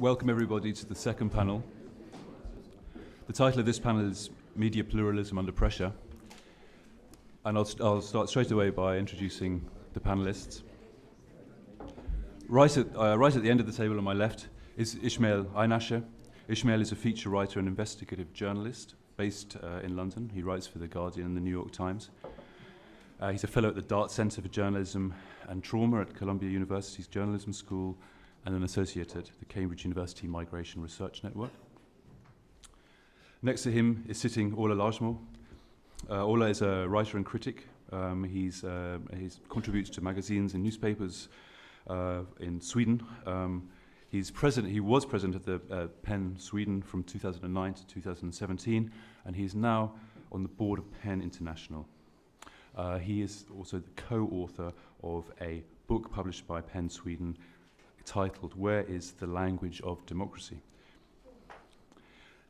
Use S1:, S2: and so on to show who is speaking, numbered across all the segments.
S1: welcome everybody to the second panel. The title of this panel is Media Pluralism Under Pressure. And I'll start straight away by introducing the panelists. Right at the end of the table on my left is Ismail Aynashe. Ismail is a feature writer and investigative journalist based in London. He writes for The Guardian and The New York Times. He's a fellow at the Dart Centre for Journalism and Trauma at Columbia University's Journalism School and an associate at the Cambridge University Migration Research Network. Next to him is sitting Orla Lajmo. Orla is a writer and critic. He contributes to magazines and newspapers in Sweden. He was president of the PEN Sweden from 2009 to 2017, and he is now on the board of PEN International. He is also the co-author of a book published by PEN Sweden titled Where is the Language of Democracy?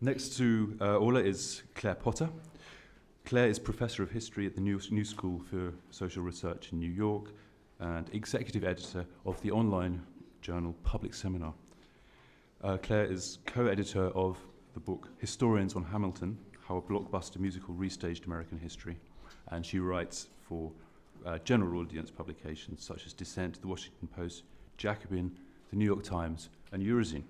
S1: Next to Orla is Claire Potter. Claire is Professor of History at the New School for Social Research in New York and Executive Editor of the online journal Public Seminar. Claire is co-editor of the book Historians on Hamilton, How a Blockbuster Musical Restaged American History, and she writes for general audience publications such as Dissent, The Washington Post, Jacobin, The New York Times, and Eurozine.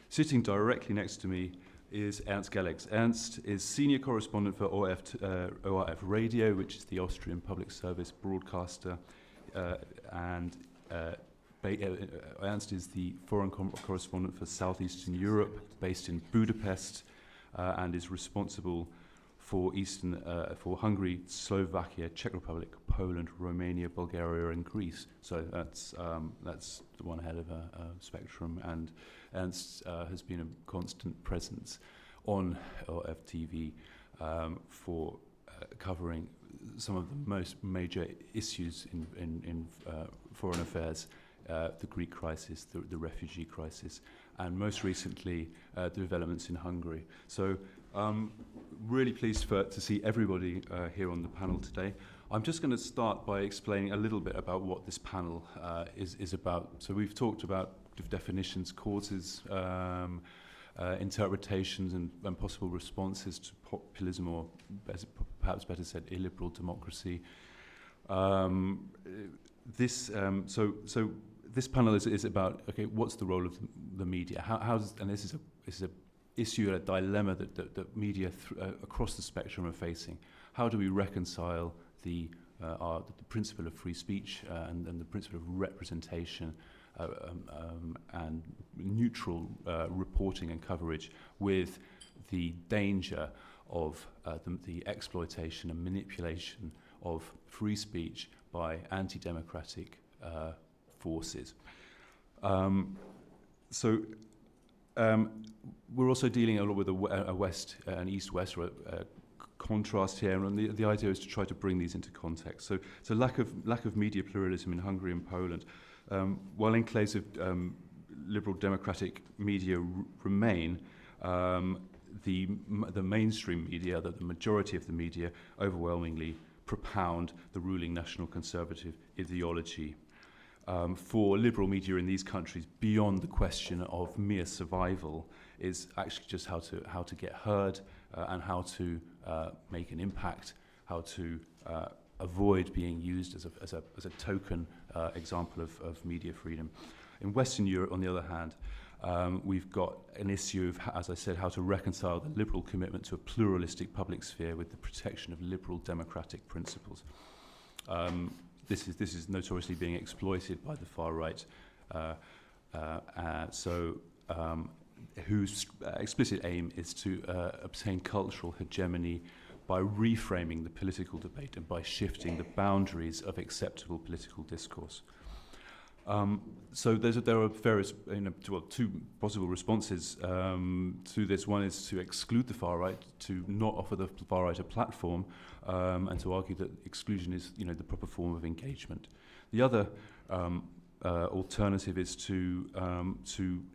S1: Sitting directly next to me is Ernst Gelleks. Ernst is senior correspondent for ORF Radio, which is the Austrian public service broadcaster, and Ernst is the foreign correspondent for Southeastern Europe, based in Budapest, and is responsible for for Hungary, Slovakia, Czech Republic, Poland, Romania, Bulgaria, and Greece. So that's the one head of a spectrum, and Ernst has been a constant presence on ORF-TV for covering some of the most major issues in foreign affairs, the Greek crisis, the refugee crisis, and most recently the developments in Hungary. So really pleased to see everybody here on the panel today. I'm just going to start by explaining a little bit about what this panel is about. So we've talked about definitions, causes, interpretations, and possible responses to populism, or perhaps better said, illiberal democracy. This panel is about, okay, what's the role of the media? And this is a issue, a dilemma that media across the spectrum are facing. How do we reconcile the principle of free speech and the principle of representation and neutral reporting and coverage with the danger of the exploitation and manipulation of free speech by anti-democratic forces? We're also dealing a lot with a West and East-West contrast here, and the idea is to try to bring these into context. So lack of media pluralism in Hungary and Poland, while enclaves of liberal democratic media remain, the mainstream media, the majority of the media, overwhelmingly propound the ruling national conservative ideology. For liberal media in these countries, beyond the question of mere survival, is actually just how to get heard and how to make an impact, how to avoid being used as a token example of media freedom. In Western Europe, on the other hand, we've got an issue of, as I said, how to reconcile the liberal commitment to a pluralistic public sphere with the protection of liberal democratic principles. This is notoriously being exploited by the far right, whose explicit aim is to obtain cultural hegemony by reframing the political debate and by shifting the boundaries of acceptable political discourse. So there are various, two possible responses to this. One is to exclude the far right, to not offer the far right a platform, and to argue that exclusion is, the proper form of engagement. The other alternative is to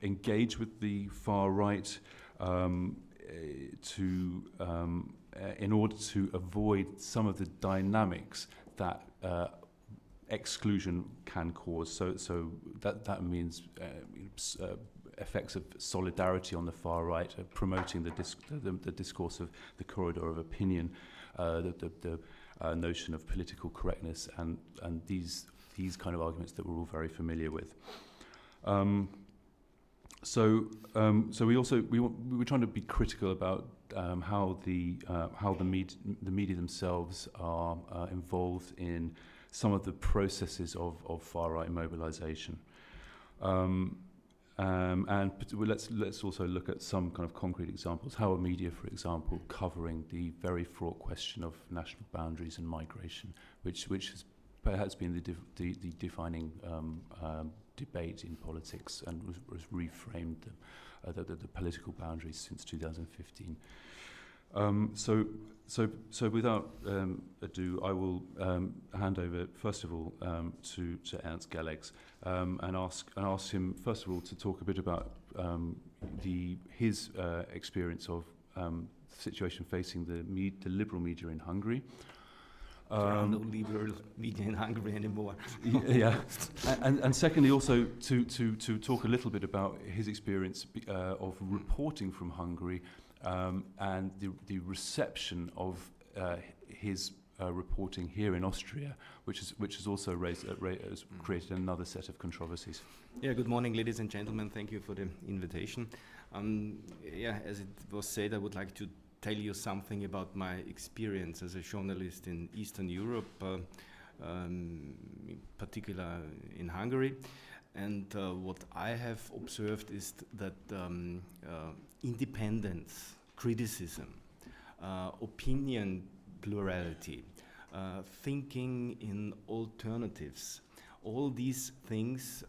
S1: engage with the far right in order to avoid some of the dynamics that exclusion can cause. So that means effects of solidarity on the far right, promoting the discourse of the corridor of opinion, the notion of political correctness, and these kind of arguments that we're all very familiar with. So we were trying to be critical about how the media themselves are involved in some of the processes of far right mobilization. And let's also look at some kind of concrete examples. How are media, for example, covering the very fraught question of national boundaries and migration, which has perhaps been the defining debate in politics, and was reframed the political boundaries since 2015. So without ado, I will hand over first of all to Ernst Gelleks and ask him first of all to talk a bit about his experience of the situation facing the liberal media in Hungary.
S2: There are no liberal media in Hungary anymore.
S1: Yeah, and secondly, also to talk a little bit about his experience of reporting from Hungary and the reception of his reporting here in Austria, which has also has created another set of controversies.
S2: Yeah, good morning, ladies and gentlemen. Thank you for the invitation. As it was said, I would like to tell you something about my experience as a journalist in Eastern Europe, in particular in Hungary. And what I have observed is that independence, criticism, opinion plurality, thinking in alternatives, all these things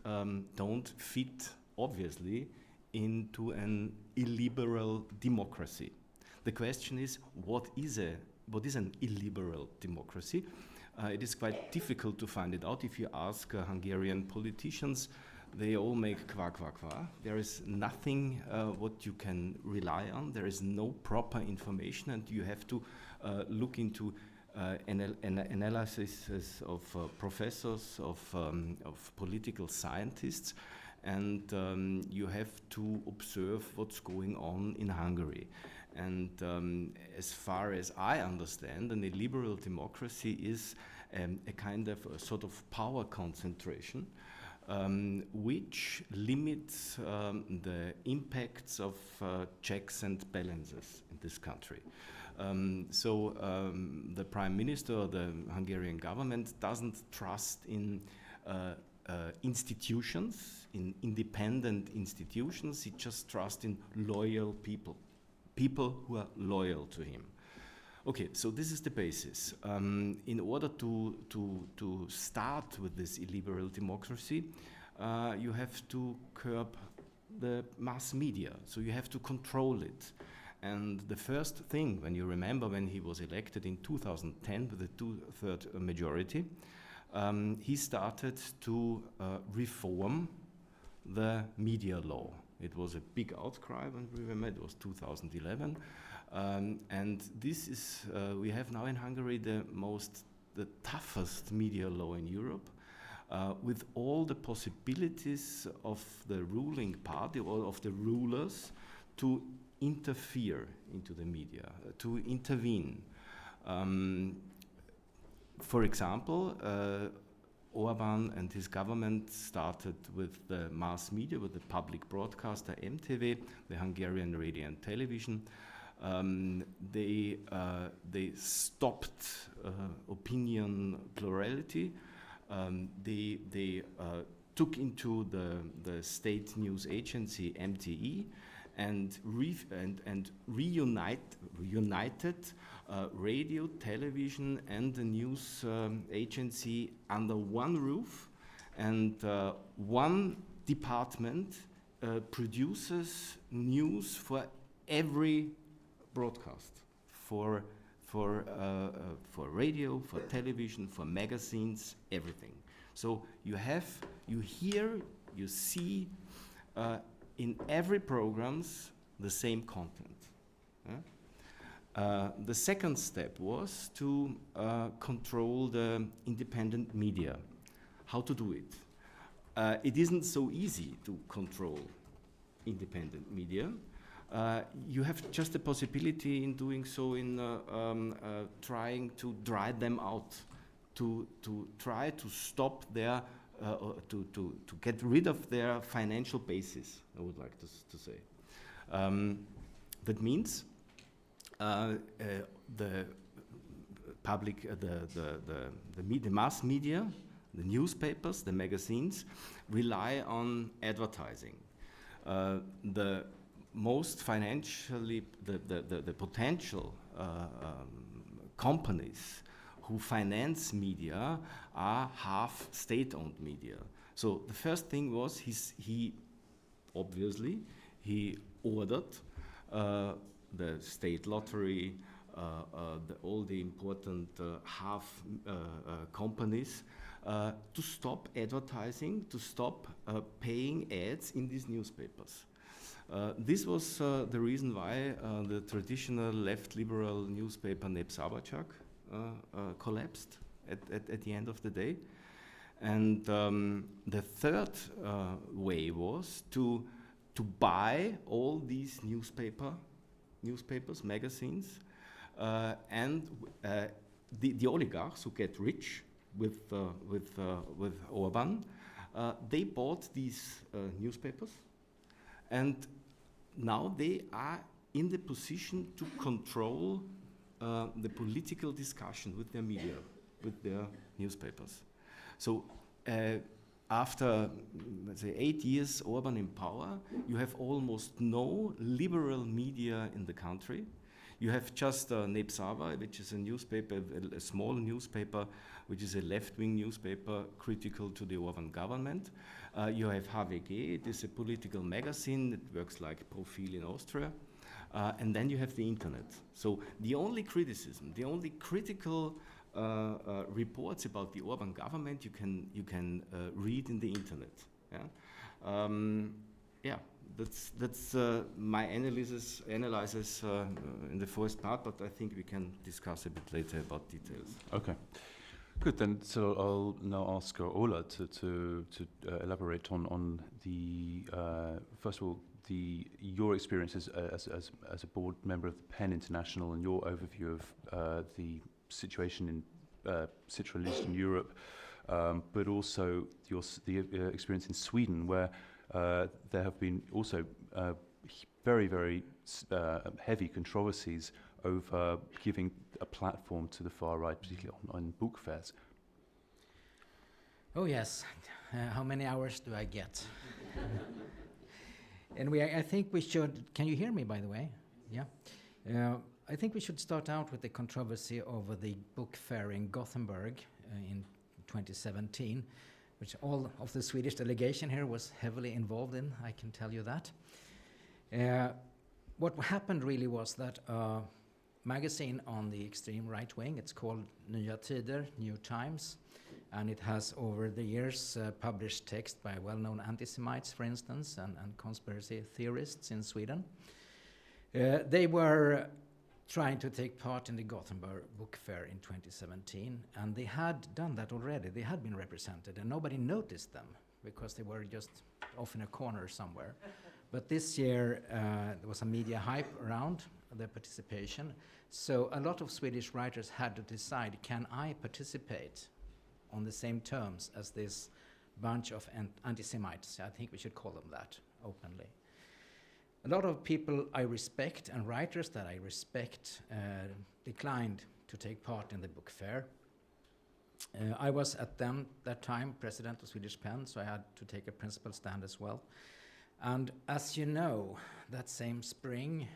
S2: don't fit, obviously, into an illiberal democracy. The question is, what is an illiberal democracy? It is quite difficult to find it out. If you ask Hungarian politicians, they all make qua qua qua. There is nothing what you can rely on. There is no proper information, and you have to look into analysis of professors, of political scientists, and you have to observe what's going on in Hungary. And as far as I understand, an illiberal democracy is a kind of a sort of power concentration which limits the impacts of checks and balances in this country. The Prime Minister or the Hungarian government doesn't trust in institutions, in independent institutions. It just trusts in loyal people who are loyal to him. Okay, so this is the basis. In order to start with this illiberal democracy, you have to curb the mass media, so you have to control it. And the first thing, when you remember when he was elected in 2010 with a 2/3 majority, he started to reform the media law. It was a big outcry when we remember, it was 2011. And this is, we have now in Hungary the toughest media law in Europe, with all the possibilities of the ruling party or of the rulers to interfere into the media, to intervene. For example, Orban and his government started with the mass media, with the public broadcaster MTV, the Hungarian radio and television. They stopped opinion plurality. They took into the state news agency MTE and reunited radio, television, and the news agency under one roof, and one department produces news for every broadcast, for radio, for television, for magazines, everything. So you hear, you see in every programs the same content. The second step was to control the independent media. how to do it. It isn't so easy to control independent media. You have just a possibility in doing so in trying to dry them out, to try to stop their, to get rid of their financial basis, I would like to say. That means the public, the mass media, the newspapers, the magazines, rely on advertising. The most financially, the potential companies who finance media are half state-owned media. So the first thing was he ordered the state lottery, all the important companies to stop advertising, to stop paying ads in these newspapers. This was the reason why the traditional left liberal newspaper Népszabadság collapsed at the end of the day. And the third way was to buy all these newspapers, magazines, and the oligarchs who get rich with Orban, they bought these newspapers, and now they are in the position to control the political discussion with their media, with their newspapers. So after, let's say, 8 years Orban in power, you have almost no liberal media in the country. You have just Népszava, which is a newspaper, a small newspaper, which is a left-wing newspaper critical to the Orban government. You have HVG, it is a political magazine, it works like Profil in Austria. And then you have the internet. So the only criticism, the only critical reports about the Orban government you can read in the internet. Yeah, that's my analysis in the first part, but I think we can discuss a bit later about details.
S1: Okay, good. Then, so I'll now ask Ola to elaborate on the first of all your experiences as a board member of the PEN International and your overview of the situation in Central and Eastern Europe, but also the experience in Sweden, where there have been also very, very heavy controversies over giving a platform to the far right, particularly on book fairs.
S3: Oh yes, how many hours do I get? Anyway, I think we should, can you hear me by the way? Yeah. I think we should start out with the controversy over the book fair in Gothenburg in 2017, which all of the Swedish delegation here was heavily involved in, I can tell you that. What happened really was that a magazine on the extreme right wing, it's called Nya Tider, New Times, and it has over the years published text by well-known anti-Semites, for instance, and conspiracy theorists in Sweden. They were trying to take part in the Gothenburg Book Fair in 2017, and they had done that already. They had been represented, and nobody noticed them because they were just off in a corner somewhere. But this year, there was a media hype around their participation, so a lot of Swedish writers had to decide, can I participate on the same terms as this bunch of anti-Semites? I think we should call them that openly. A lot of people I respect and writers that I respect declined to take part in the book fair. I was at that time president of Swedish PEN, so I had to take a principal stand as well. And as you know, that same spring,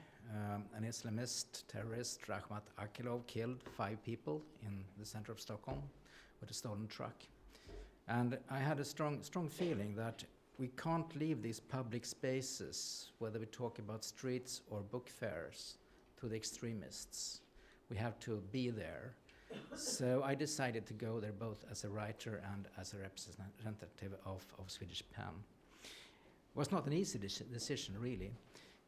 S3: an Islamist terrorist, Rahmat Akilov, killed 5 people in the center of Stockholm with a stolen truck. And I had a strong feeling that we can't leave these public spaces, whether we talk about streets or book fairs, to the extremists. We have to be there. So I decided to go there both as a writer and as a representative of Swedish PEN. It was not an easy decision, really.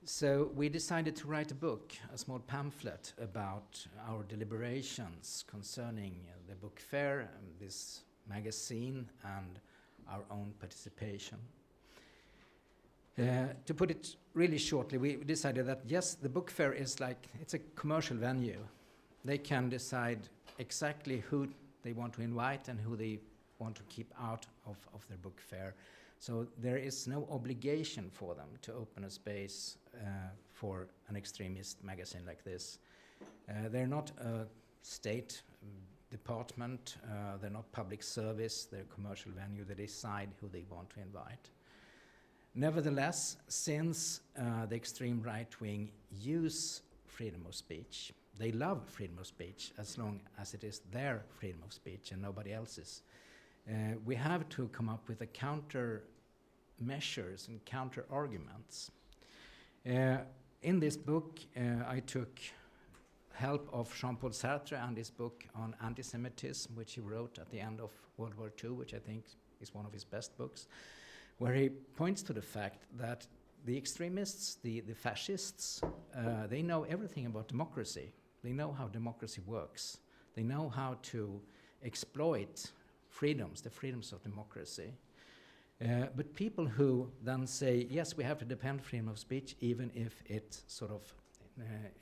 S3: So we decided to write a book, a small pamphlet about our deliberations concerning the book fair, this magazine and our own participation. To put it really shortly, we decided that yes, the book fair is like, it's a commercial venue. They can decide exactly who they want to invite and who they want to keep out of their book fair. So there is no obligation for them to open a space for an extremist magazine like this. They're not a state department, they're not public service, they're a commercial venue. They decide who they want to invite. Nevertheless, since the extreme right wing use freedom of speech, they love freedom of speech as long as it is their freedom of speech and nobody else's. We have to come up with a counter measures and counter arguments. In this book, I took help of Jean-Paul Sartre and his book on anti-Semitism, which he wrote at the end of World War II, which I think is one of his best books, where he points to the fact that the extremists, the fascists, they know everything about democracy. They know how democracy works. They know how to exploit freedoms, the freedoms of democracy. But people who then say, yes, we have to defend freedom of speech, even if it sort of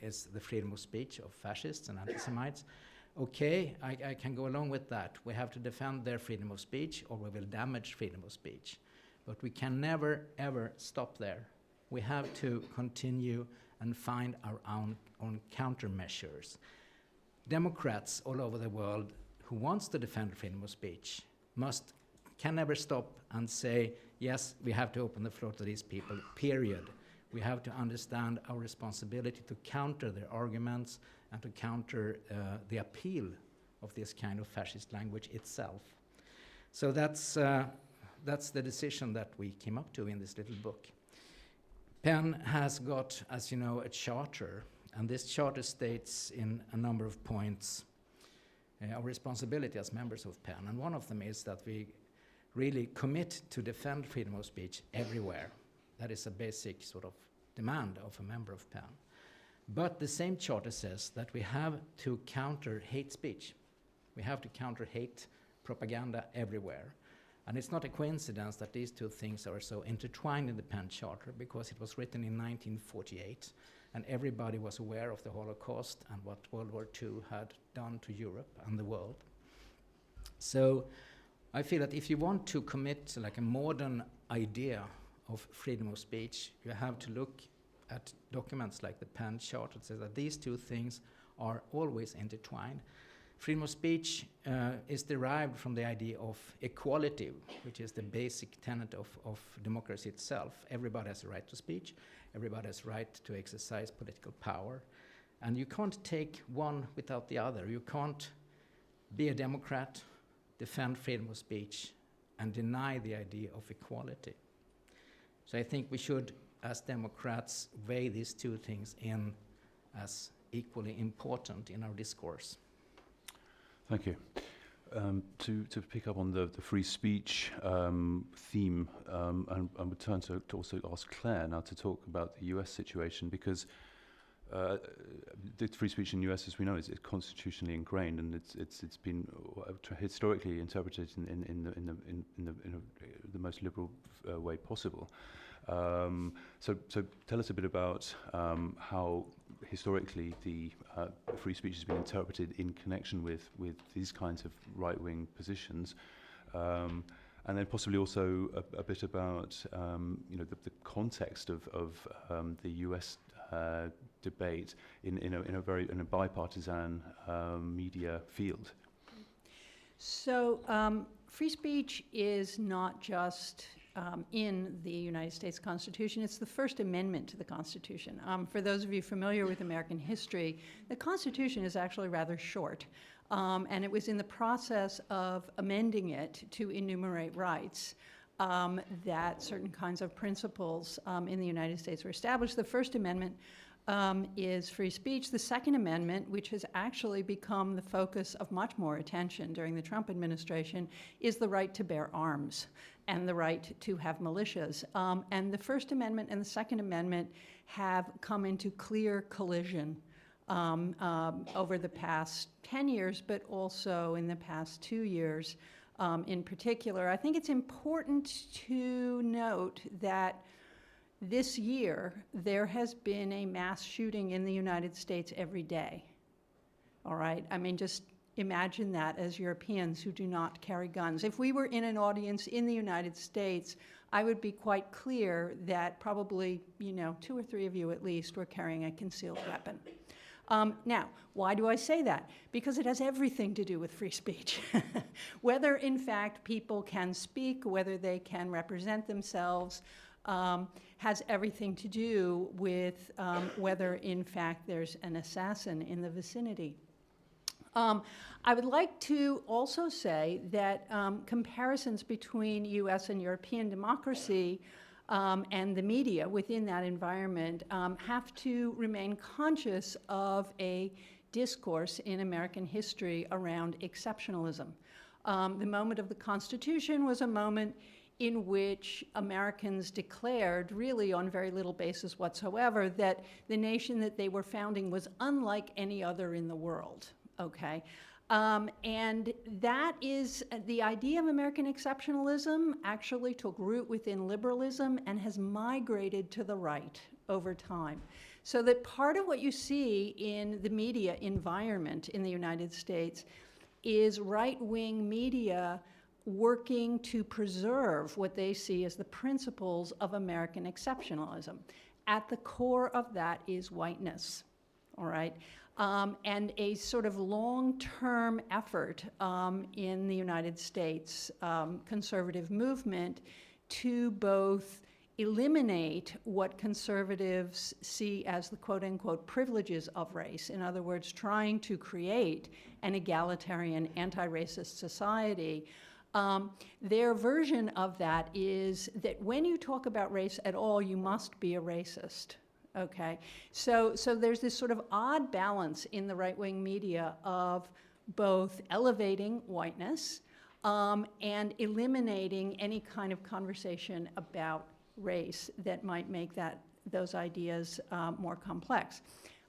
S3: is the freedom of speech of fascists and anti-Semites, okay, I can go along with that. We have to defend their freedom of speech or we will damage freedom of speech. But we can never, ever stop there. We have to continue and find our own countermeasures. Democrats all over the world who wants to defend freedom of speech can never stop and say, yes, we have to open the floor to these people, period. We have to understand our responsibility to counter their arguments and to counter the appeal of this kind of fascist language itself. So that's the decision that we came up to in this little book. PEN has got, as you know, a charter, and this charter states in a number of points our responsibility as members of PEN, and one of them is that we really commit to defend freedom of speech everywhere. That is a basic sort of demand of a member of PEN. But the same charter says that we have to counter hate speech. We have to counter hate propaganda everywhere. And it's not a coincidence that these two things are so intertwined in the PEN Charter, because it was written in 1948, and everybody was aware of the Holocaust and what World War II had done to Europe and the world. So I feel that if you want to commit to like a modern idea of freedom of speech, you have to look at documents like the PEN Charter that says that these two things are always intertwined. Freedom of speech is derived from the idea of equality, which is the basic tenet of democracy itself. Everybody has a right to speech. Everybody has a right to exercise political power. And you can't take one without the other. You can't be a Democrat, defend freedom of speech, and deny the idea of equality. So I think we should, as Democrats, weigh these two things in as equally important in our discourse.
S1: Thank you. To pick up on the free speech theme, and I would turn to also ask Claire now to talk about the US situation, because the free speech in the US, as we know, is constitutionally ingrained, and it's been historically interpreted in the most liberal way possible. So tell us a bit about how historically the free speech has been interpreted in connection with these kinds of right-wing positions, and then possibly also a bit about the context of the US debate in a bipartisan media field.
S4: So free speech is not just in the United States Constitution. It's the First Amendment to the Constitution. For those of you familiar with American history, the Constitution is actually rather short. And it was in the process of amending it to enumerate rights that certain kinds of principles in the United States were established. The First Amendment is free speech. The Second Amendment, which has actually become the focus of much more attention during the Trump administration, is the right to bear arms and the right to have militias. And the First Amendment and the Second Amendment have come into clear collision over the past 10 years, but also in the past 2 years. in particular. I think it's important to note that this year there has been a mass shooting in the United States every day. All right? I mean, just imagine that as Europeans who do not carry guns. If we were in an audience in the United States, I would be quite clear that probably, 2 or 3 of you at least were carrying a concealed weapon. Now, why do I say that? Because it has everything to do with free speech. Whether, in fact, people can speak, whether they can represent themselves, has everything to do with whether, in fact, there's an assassin in the vicinity. I would like to also say that comparisons between US and European democracy and the media within that environment have to remain conscious of a discourse in American history around exceptionalism. The moment of the Constitution was a moment in which Americans declared, really on very little basis whatsoever, that the nation that they were founding was unlike any other in the world. Okay, and that is the idea of American exceptionalism actually took root within liberalism and has migrated to the right over time. So that part of what you see in the media environment in the United States is right-wing media working to preserve what they see as the principles of American exceptionalism. At the core of that is whiteness, all right? And a sort of long-term effort in the United States conservative movement to both eliminate what conservatives see as the quote-unquote privileges of race. In other words, trying to create an egalitarian, anti-racist society. Their version of that is that when you talk about race at all, you must be a racist. Okay, so there's this sort of odd balance in the right-wing media of both elevating whiteness and eliminating any kind of conversation about race that might make those ideas more complex.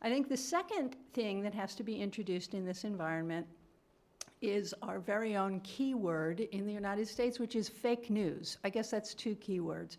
S4: I think the second thing that has to be introduced in this environment is our very own keyword in the United States, which is fake news. I guess that's 2 keywords.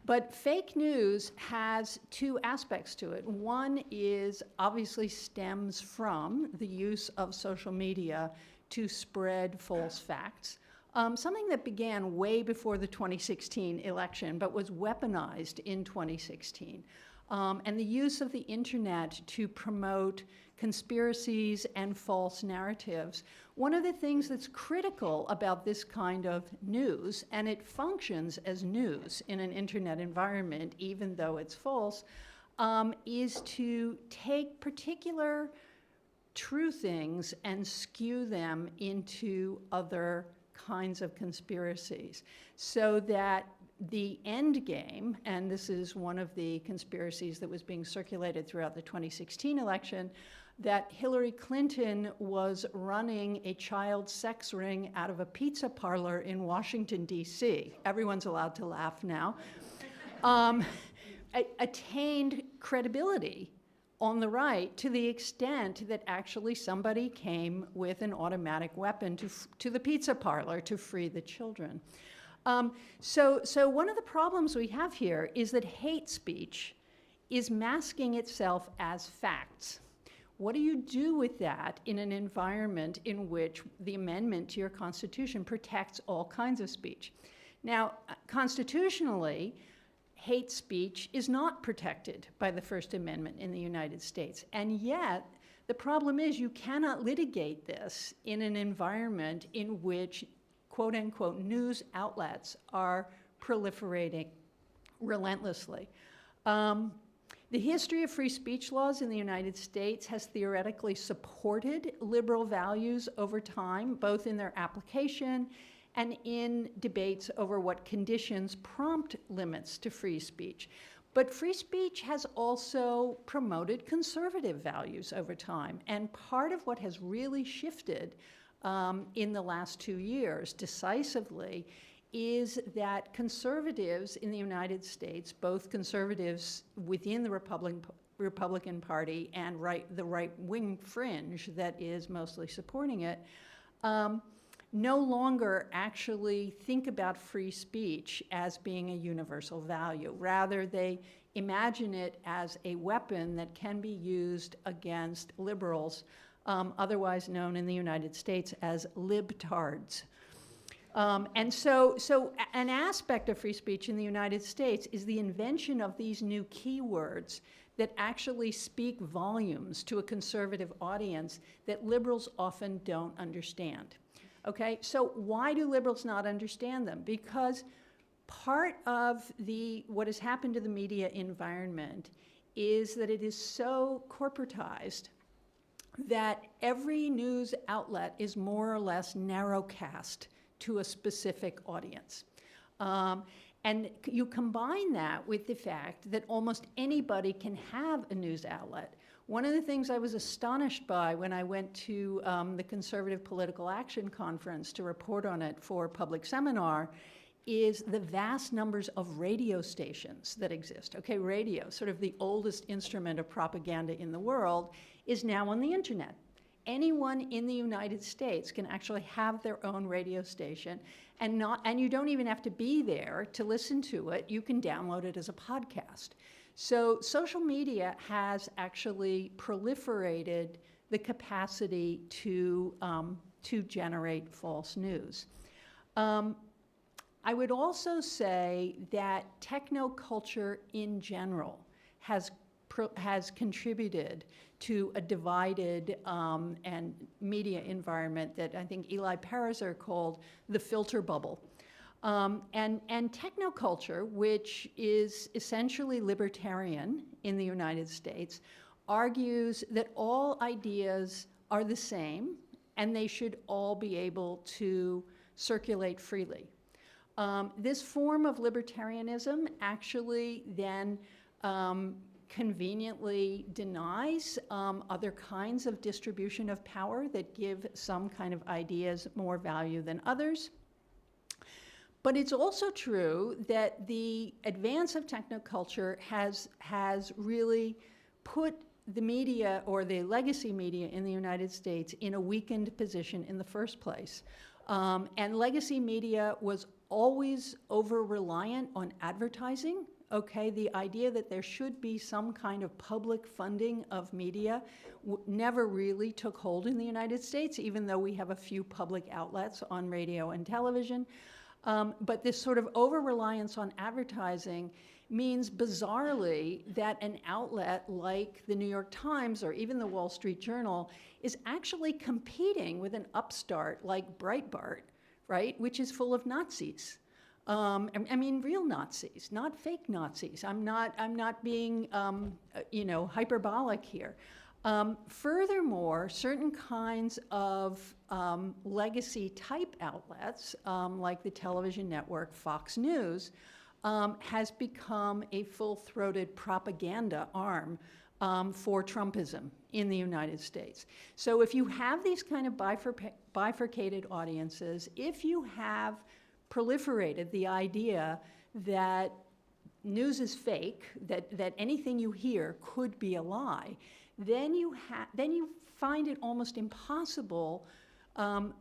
S4: But fake news has 2 aspects to it. One is obviously stems from the use of social media to spread false facts. Something that began way before the 2016 election, but was weaponized in 2016. And the use of the internet to promote conspiracies and false narratives. One of the things that's critical about this kind of news, and it functions as news in an internet environment, even though it's false, is to take particular true things and skew them into other kinds of conspiracies, so that the end game, and this is one of the conspiracies that was being circulated throughout the 2016 election, that Hillary Clinton was running a child sex ring out of a pizza parlor in Washington, D.C. Everyone's allowed to laugh now. Attained credibility on the right to the extent that actually somebody came with an automatic weapon to the pizza parlor to free the children. So one of the problems we have here is that hate speech is masking itself as facts. What do you do with that in an environment in which the amendment to your Constitution protects all kinds of speech? Now, constitutionally, hate speech is not protected by the First Amendment in the United States, and yet the problem is you cannot litigate this in an environment in which quote-unquote news outlets are proliferating relentlessly. The history of free speech laws in the United States has theoretically supported liberal values over time, both in their application and in debates over what conditions prompt limits to free speech. But free speech has also promoted conservative values over time, and part of what has really shifted in the last 2 years decisively is that conservatives in the United States, both conservatives within the Republican Party and the right-wing fringe that is mostly supporting it, no longer actually think about free speech as being a universal value. Rather, they imagine it as a weapon that can be used against liberals, otherwise known in the United States as libtards. And so an aspect of free speech in the United States is the invention of these new keywords that actually speak volumes to a conservative audience that liberals often don't understand. Okay, so why do liberals not understand them? Because part of what has happened to the media environment is that it is so corporatized that every news outlet is more or less narrowcast to a specific audience. And you combine that with the fact that almost anybody can have a news outlet. One of the things I was astonished by when I went to the Conservative Political Action Conference to report on it for Public Seminar is the vast numbers of radio stations that exist. Okay, radio, sort of the oldest instrument of propaganda in the world, is now on the internet. Anyone in the United States can actually have their own radio station, and you don't even have to be there to listen to it. You can download it as a podcast. So social media has actually proliferated the capacity to generate false news. I would also say that technoculture in general has contributed to a divided and media environment that I think Eli Pariser called the filter bubble. And technoculture, which is essentially libertarian in the United States, argues that all ideas are the same and they should all be able to circulate freely. This form of libertarianism actually then conveniently denies other kinds of distribution of power that give some kind of ideas more value than others. But it's also true that the advance of technoculture has really put the media or the legacy media in the United States in a weakened position in the first place. And legacy media was always over-reliant on advertising. Okay, the idea that there should be some kind of public funding of media never really took hold in the United States, even though we have a few public outlets on radio and television. But this sort of over-reliance on advertising means, bizarrely, that an outlet like the New York Times or even the Wall Street Journal is actually competing with an upstart like Breitbart, right, which is full of Nazis. I mean, real Nazis, not fake Nazis. I'm not being, hyperbolic here. Furthermore, certain kinds of legacy-type outlets, like the television network Fox News, has become a full-throated propaganda arm for Trumpism in the United States. So if you have these kind of bifurcated audiences, if you have proliferated the idea that news is fake, that anything you hear could be a lie, then you find it almost impossible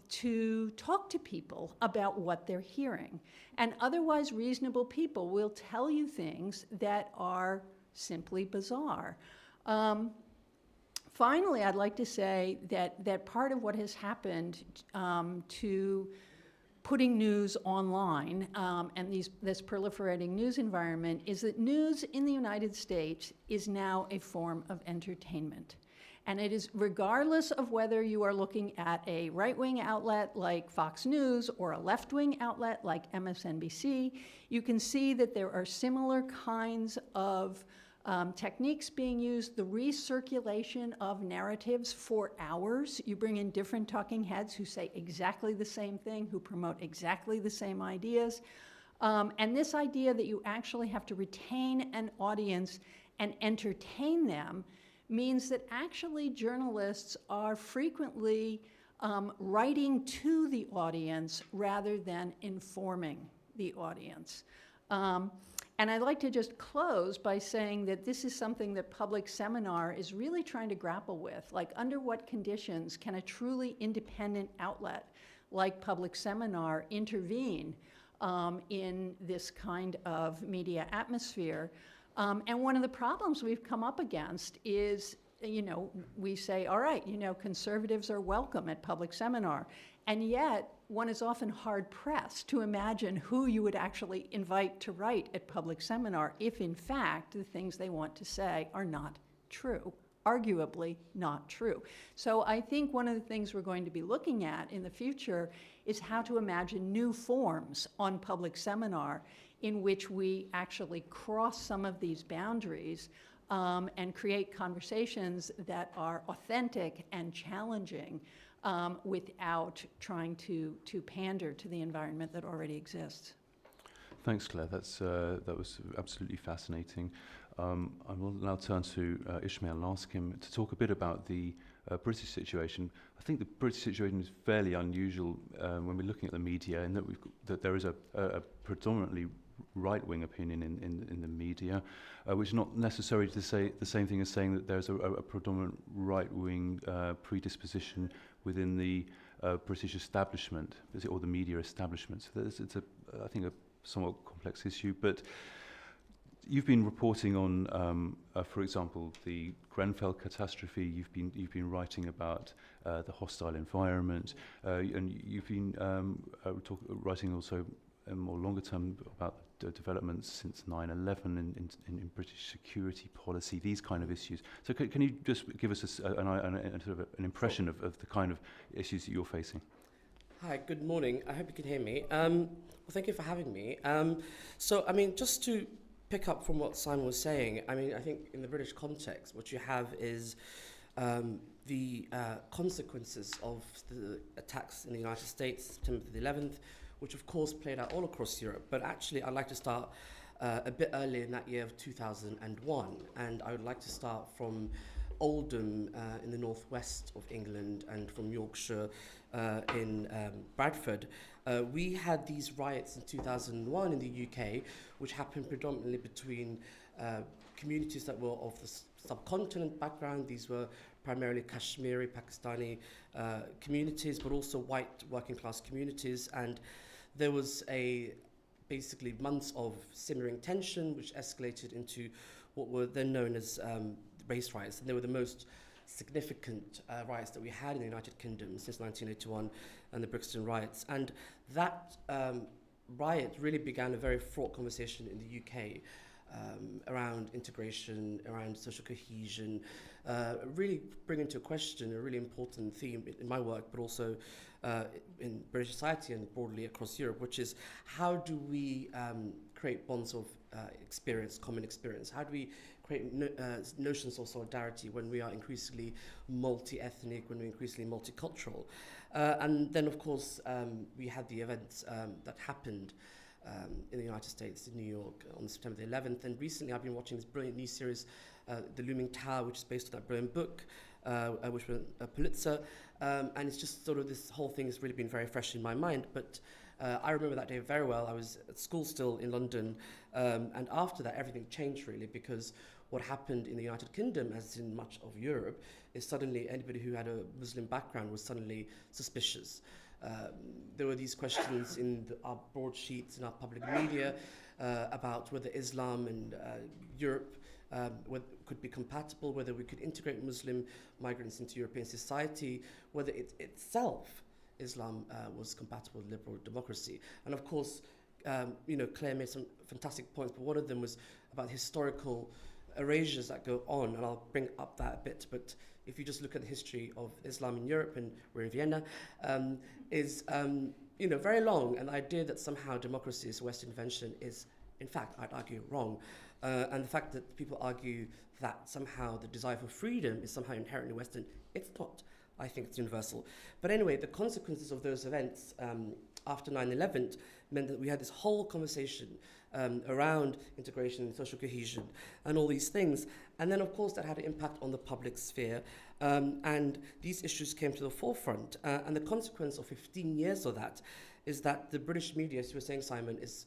S4: to talk to people about what they're hearing. And otherwise reasonable people will tell you things that are simply bizarre. Finally, I'd like to say that part of what has happened to putting news online and this proliferating news environment is that news in the United States is now a form of entertainment. And it is, regardless of whether you are looking at a right-wing outlet like Fox News or a left-wing outlet like MSNBC, you can see that there are similar kinds of techniques being used, the recirculation of narratives for hours. You bring in different talking heads who say exactly the same thing, who promote exactly the same ideas. And this idea that you actually have to retain an audience and entertain them means that actually journalists are frequently writing to the audience rather than informing the audience. And I'd like to just close by saying that this is something that Public Seminar is really trying to grapple with. Like, under what conditions can a truly independent outlet like Public Seminar intervene in this kind of media atmosphere. And one of the problems we've come up against is, we say, all right, conservatives are welcome at Public Seminar. And yet, one is often hard-pressed to imagine who you would actually invite to write at Public Seminar if, in fact, the things they want to say are not true, arguably not true. So I think one of the things we're going to be looking at in the future is how to imagine new forms on Public Seminar in which we actually cross some of these boundaries and create conversations that are authentic and challenging without trying to pander to the environment that already exists.
S1: Thanks, Claire. That was absolutely fascinating. I will now turn to Ishmael and ask him to talk a bit about the British situation. I think the British situation is fairly unusual when we're looking at the media, in that there is a predominantly right-wing opinion in the media, which is not necessary to say the same thing as saying that there's a predominant right-wing predisposition within the British establishment, or the media establishment. So it's I think a somewhat complex issue, but you've been reporting on, for example, the Grenfell catastrophe. You've been writing about the hostile environment, and you've been writing also more longer term about the developments since 9/11 in British security policy, these kind of issues. So can you just give us sort of an impression of the kind of issues that you're facing?
S5: Hi, good morning. I hope you can hear me. Well, thank you for having me. So, just to pick up from what Simon was saying, I think in the British context, what you have is the consequences of the attacks in the United States, September the 11th, which of course played out all across Europe. But actually, I'd like to start a bit earlier in that year of 2001. And I would like to start from Oldham in the northwest of England and from Yorkshire in Bradford. We had these riots in 2001 in the UK, which happened predominantly between communities that were of the subcontinent background. These were primarily Kashmiri, Pakistani communities, but also white working class communities. And there was basically months of simmering tension, which escalated into what were then known as race riots. And they were the most significant riots that we had in the United Kingdom since 1981 and the Brixton riots. And that riot really began a very fraught conversation in the UK around integration, around social cohesion, really bringing to question a really important theme in my work, but also in British society and broadly across Europe, which is how do we create bonds of experience, common experience? How do we create notions of solidarity when we are increasingly multi-ethnic, when we're increasingly multicultural? And then, of course, we had the events that happened in the United States, in New York, on September the 11th. And recently I've been watching this brilliant new series, The Looming Tower, which is based on that brilliant book, which won a Pulitzer. And it's just sort of, this whole thing has really been very fresh in my mind. But I remember that day very well. I was at school still in London. And after that, everything changed really, because what happened in the United Kingdom, as in much of Europe, is suddenly anybody who had a Muslim background was suddenly suspicious. There were these questions in our broadsheets, in our public media, about whether Islam and Europe could be compatible, whether we could integrate Muslim migrants into European society, whether it itself, Islam, was compatible with liberal democracy. And of course, Claire made some fantastic points, but one of them was about historical erasures that go on, and I'll bring up that a bit. But if you just look at the history of Islam in Europe, and we're in Vienna, is very long. And the idea that somehow democracy is a Western invention is, in fact, I'd argue, wrong. And the fact that people argue that somehow the desire for freedom is somehow inherently Western, it's not. I think it's universal. But anyway, the consequences of those events after 9/11 meant that we had this whole conversation around integration and social cohesion and all these things. And then, of course, that had an impact on the public sphere. And these issues came to the forefront. And the consequence of 15 years of that is that the British media, as you were saying, Simon, is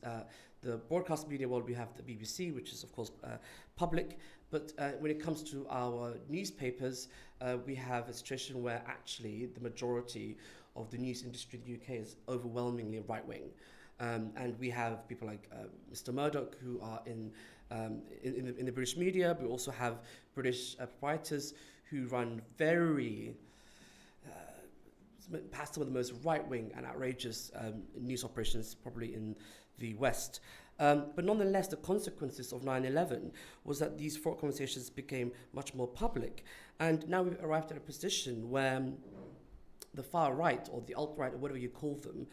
S5: the broadcast media world. We have the BBC, which is, of course, public. But when it comes to our newspapers, we have a situation where actually the majority of the news industry in the UK is overwhelmingly right-wing. And we have people like Mr. Murdoch who are in the British media, but we also have British proprietors who run very, perhaps some of the most right-wing and outrageous news operations probably in the West. But nonetheless, the consequences of 9/11 was that these fraught conversations became much more public. And now we've arrived at a position where the far right, or the alt-right, or whatever you call them,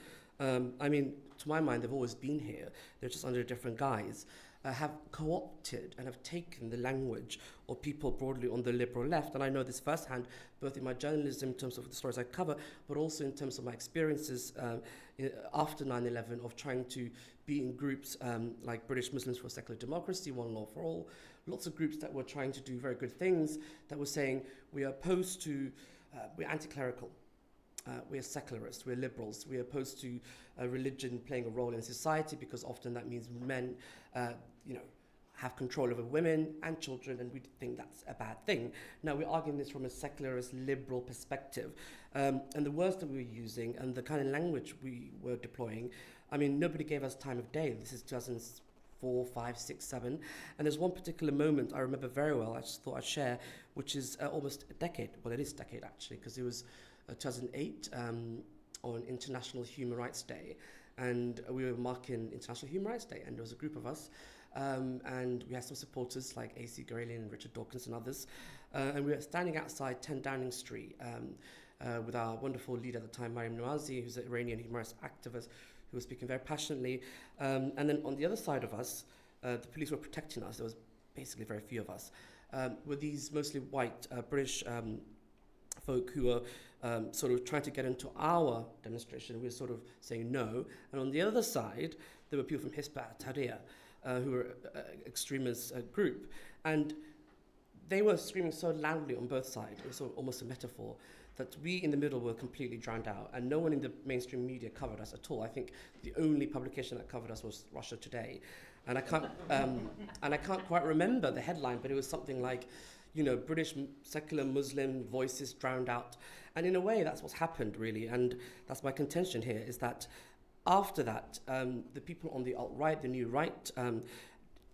S5: I mean, to my mind, they've always been here. They're just under a different guise. Have co-opted and have taken the language of people broadly on the liberal left. And I know this firsthand, both in my journalism in terms of the stories I cover, but also in terms of my experiences after 9/11 of trying to be in groups like British Muslims for Secular Democracy, One Law for All, lots of groups that were trying to do very good things, that were saying we are opposed to, we're anti-clerical. We're secularists, we're liberals, we're opposed to religion playing a role in society because often that means men, have control over women and children, and we think that's a bad thing. Now we're arguing this from a secularist, liberal perspective, and the words that we were using and the kind of language we were deploying, I mean, nobody gave us time of day. This is 2004, 5, 6, 7, and there's one particular moment I remember very well, I just thought I'd share, which is almost a decade, well it is a decade actually, because it was 2008 on International Human Rights Day, and we were marking International Human Rights Day, and there was a group of us, and we had some supporters like A.C. Garelian and Richard Dawkins and others, and we were standing outside 10 Downing Street with our wonderful leader at the time, Mariam Nouazi, who's an Iranian human rights activist who was speaking very passionately, and then on the other side of us, the police were protecting us. There was basically very few of us, were these mostly white British folk who were sort of trying to get into our demonstration. We were sort of saying no. And on the other side, there were people from Hizb ut-Tahrir, who were an extremist group. And they were screaming so loudly on both sides, it was sort of almost a metaphor, that we in the middle were completely drowned out, and no one in the mainstream media covered us at all. I think the only publication that covered us was Russia Today. And I can't quite remember the headline, but it was something like, British secular Muslim voices drowned out. And in a way, that's what's happened, really. And that's my contention here, is that after that, the people on the alt-right, the new right,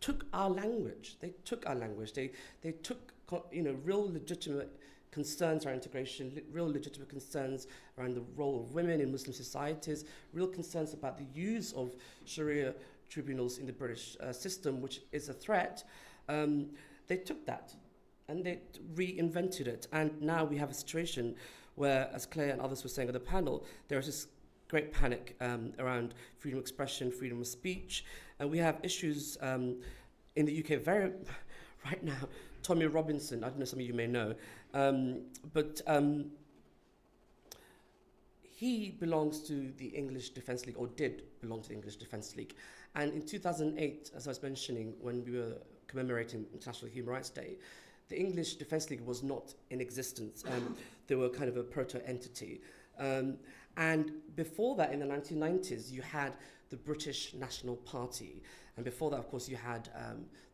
S5: took our language. They took our language. They took, real legitimate concerns around integration, real legitimate concerns around the role of women in Muslim societies, real concerns about the use of Sharia tribunals in the British system, which is a threat. They took that and they reinvented it. And now we have a situation where, as Claire and others were saying at the panel, there is this great panic around freedom of expression, freedom of speech. And we have issues in the UK right now. Tommy Robinson, I don't know, some of you may know, but he belongs to the English Defence League, or did belong to the English Defence League. And in 2008, as I was mentioning, when we were commemorating International Human Rights Day, the English Defence League was not in existence. They were kind of a proto-entity. And before that, in the 1990s, you had the British National Party. And before that, of course, you had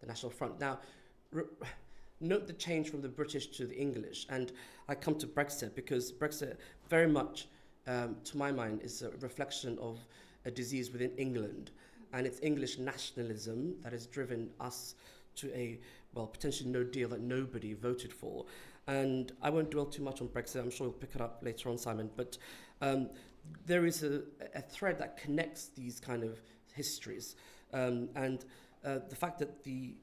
S5: the National Front. Now, note the change from the British to the English. And I come to Brexit, because Brexit very much, to my mind, is a reflection of a disease within England. And it's English nationalism that has driven us to a, potentially no deal that nobody voted for. And I won't dwell too much on Brexit. I'm sure you'll pick it up later on, Simon. But there is a thread that connects these kind of histories. And the fact that the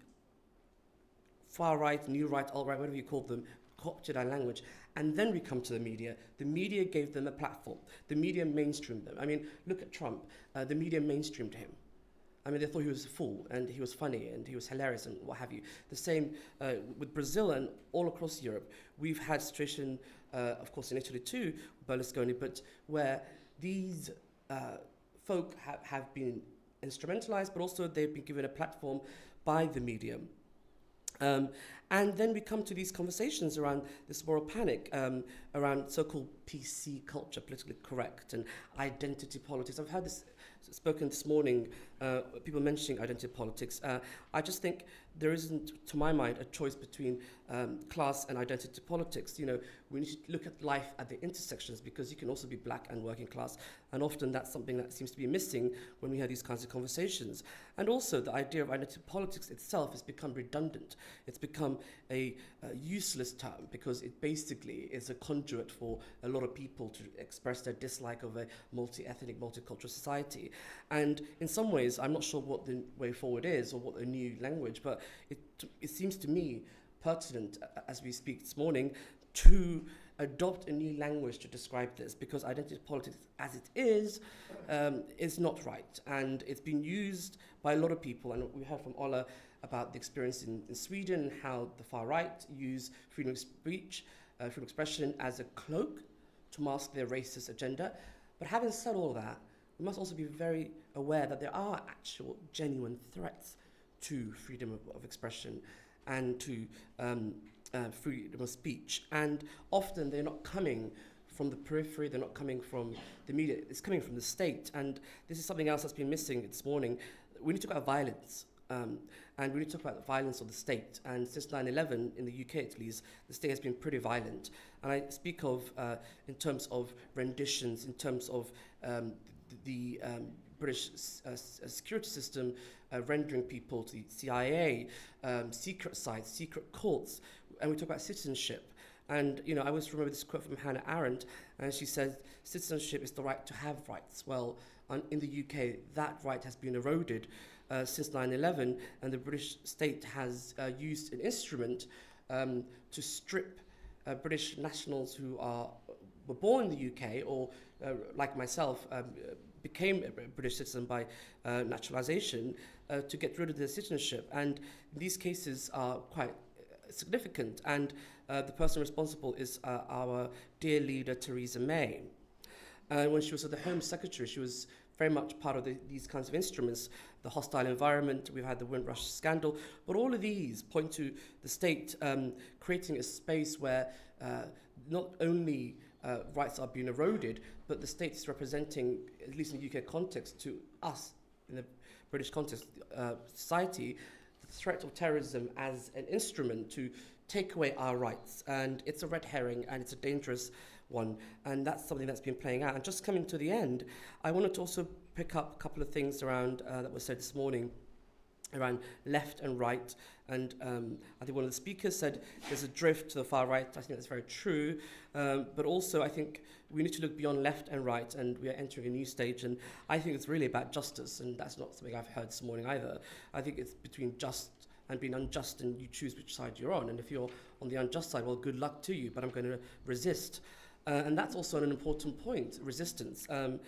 S5: far right, new right, alt-right, whatever you call them, co-opted our language. And then we come to the media. The media gave them a platform. The media mainstreamed them. I mean, look at Trump. The media mainstreamed him. I mean, they thought he was a fool, and he was funny, and he was hilarious, and what have you. The same with Brazil and all across Europe. We've had situation, of course, in Italy too, Berlusconi, but where these folk have been instrumentalized, but also they've been given a platform by the media. And then we come to these conversations around this moral panic, around so-called PC culture, politically correct, and identity politics. I've heard this spoken this morning people mentioning identity politics. I just think there isn't, to my mind, a choice between class and identity politics. You know, we need to look at life at the intersections, because you can also be black and working class, and often that's something that seems to be missing when we have these kinds of conversations. And also the idea of identity politics itself has become redundant. It's become a useless term, because it basically is a conduit for a lot of people to express their dislike of a multi-ethnic, multicultural society. And in some ways, I'm not sure what the way forward is or what the new language, but it seems to me pertinent, as we speak this morning, to adopt a new language to describe this, because identity politics as it is not right. And it's been used by a lot of people, and we heard from Ola about the experience in Sweden and how the far right use freedom of speech, freedom of expression as a cloak to mask their racist agenda. But having said all that, we must also be very aware that there are actual genuine threats to freedom of expression and to freedom of speech. And often they're not coming from the periphery, they're not coming from the media, it's coming from the state. And this is something else that's been missing this morning. We need to talk about violence. And we need to talk about the violence of the state. And since 9/11, in the UK at least, the state has been pretty violent. And I speak of, in terms of renditions, in terms of the British security system rendering people to the CIA, secret sites, secret courts, and we talk about citizenship. And, you know, I always remember this quote from Hannah Arendt, and she said, citizenship is the right to have rights. Well, in the UK, that right has been eroded since 9/11, and the British state has used an instrument to strip British nationals who were born in the UK or, like myself, became a British citizen by naturalization to get rid of their citizenship. And these cases are quite significant, and the person responsible is our dear leader, Theresa May. When she was the Home Secretary, she was very much part of these kinds of instruments, the hostile environment, we've had the Windrush scandal, but all of these point to the state creating a space where not only rights are being eroded, but the state is representing, at least in the UK context, to us, in the British context, society, the threat of terrorism as an instrument to take away our rights. And it's a red herring, and it's a dangerous one, and that's something that's been playing out. And just coming to the end, I wanted to also pick up a couple of things around that was said this morning around left and right. And I think one of the speakers said there's a drift to the far right. I think that's very true. But also I think we need to look beyond left and right, and we are entering a new stage. And I think it's really about justice, and that's not something I've heard this morning either. I think it's between just and being unjust, and you choose which side you're on. And if you're on the unjust side, well, good luck to you, but I'm going to resist. And that's also an important point, resistance. And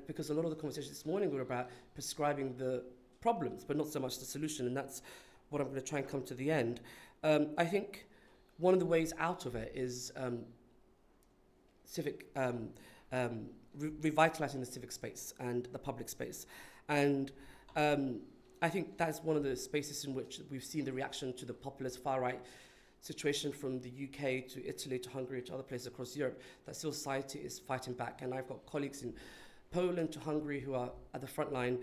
S5: because a lot of the conversations this morning were about prescribing the problems, but not so much the solution, and that's what I'm going to try and come to the end. I think one of the ways out of it is revitalizing the civic space and the public space. And I think that's one of the spaces in which we've seen the reaction to the populist far-right situation from the UK to Italy to Hungary to other places across Europe, that civil society is fighting back. And I've got colleagues in Poland to Hungary who are at the front line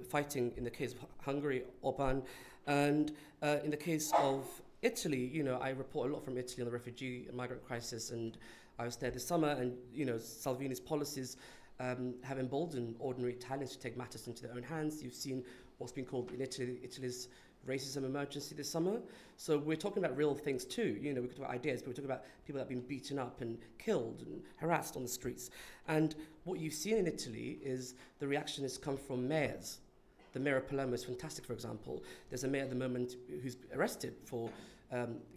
S5: fighting, in the case of Hungary, Orban. And in the case of Italy, you know, I report a lot from Italy on the refugee and migrant crisis, and I was there this summer, and, you know, Salvini's policies have emboldened ordinary Italians to take matters into their own hands. You've seen what's been called in Italy's racism emergency this summer. So we're talking about real things too. You know, we could talk about ideas, but we're talking about people that have been beaten up and killed and harassed on the streets. And what you've seen in Italy is the reaction has come from mayors. The mayor of Palermo is fantastic, for example. There's a mayor at the moment who's arrested for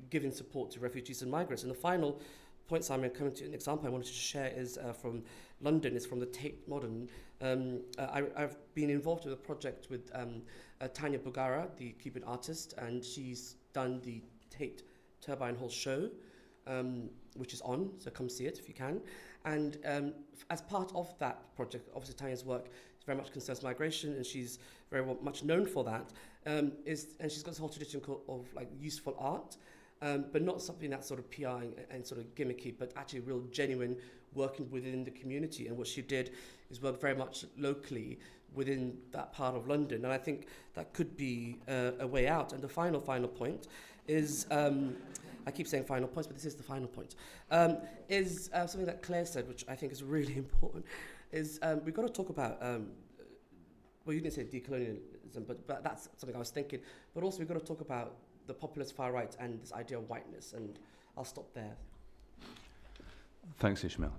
S5: giving support to refugees and migrants. And the final point, Simon, coming to an example I wanted to share is from London, is from the Tate Modern. I've been involved with a project with Tanya Bugara, the Cuban artist, and she's done the Tate Turbine Hall show, which is on, so come see it if you can. And as part of that project, obviously Tanya's work very much concerns migration, and she's very much known for that. And she's got this whole tradition of like useful art, but not something that's sort of PR and sort of gimmicky, but actually real genuine working within the community. And what she did is work very much locally within that part of London. And I think that could be a way out. And the final point is, I keep saying final points, but this is the final point, is something that Claire said, which I think is really important, is we've got to talk about, well, you didn't say decolonialism, but that's something I was thinking, but also we've got to talk about the populist far right and this idea of whiteness, and I'll stop there.
S1: Thanks, Ishmael.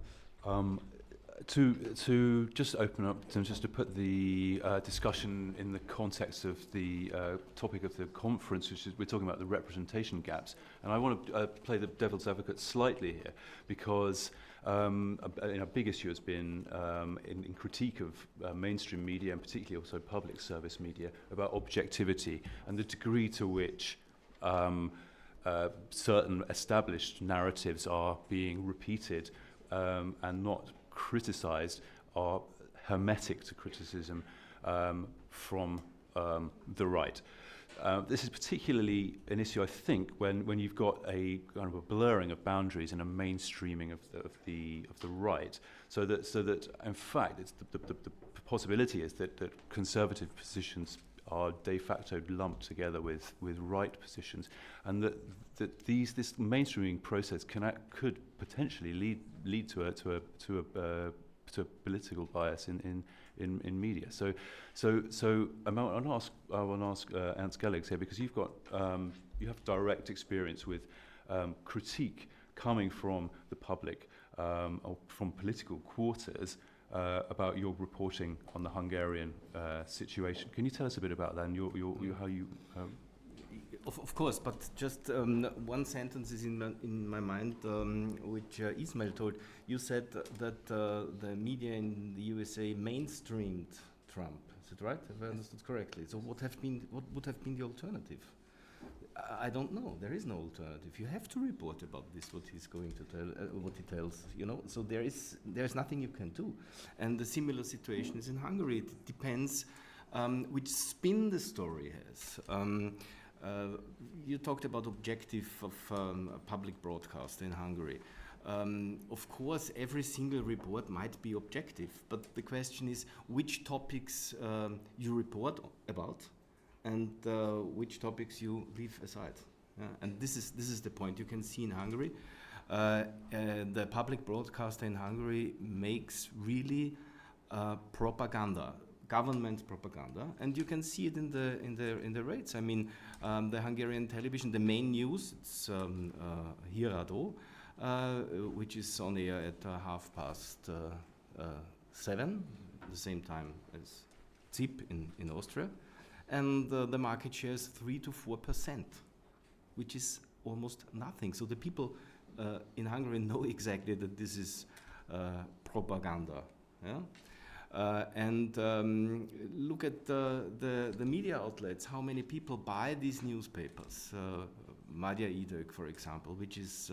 S1: To just open up, just to put the discussion in the context of the topic of the conference, which is we're talking about the representation gaps, and I want to play the devil's advocate slightly here, because a big issue has been in critique of mainstream media, and particularly also public service media, about objectivity and the degree to which certain established narratives are being repeated and not criticized, are hermetic to criticism from the right. This is particularly an issue, I think, when you've got a kind of a blurring of boundaries and a mainstreaming of the right, so that in fact it's the possibility is that conservative positions are de facto lumped together with right positions, and that this mainstreaming process could potentially lead to a political bias in media. So I want to ask Ernst Gelligs here, because you've got you have direct experience with critique coming from the public or from political quarters about your reporting on the Hungarian situation. Can you tell us a bit about that and how you?
S2: Of course, but just one sentence is in my mind, which Ismail told. You said that the media in the USA mainstreamed Trump. Is it right? Have I understood correctly? So what would have been the alternative? I don't know. There is no alternative. You have to report about this, what he's going to tell, what he tells. So there's nothing you can do. And the similar situation is in Hungary. It depends which spin the story has. You talked about objective of public broadcast in Hungary. Of course, every single report might be objective, but the question is which topics you report about and which topics you leave aside. And this is the point. You can see in Hungary, the public broadcaster in Hungary makes really propaganda. Government propaganda, and you can see it in the rates. I mean, the Hungarian television, the main news, it's Híradó, which is on the air at 7:30, the same time as ZIP in Austria, and the market share is 3 to 4%, which is almost nothing. So the people in Hungary know exactly that this is propaganda. Yeah? And look at the media outlets, how many people buy these newspapers. Magyar Idők, for example, which is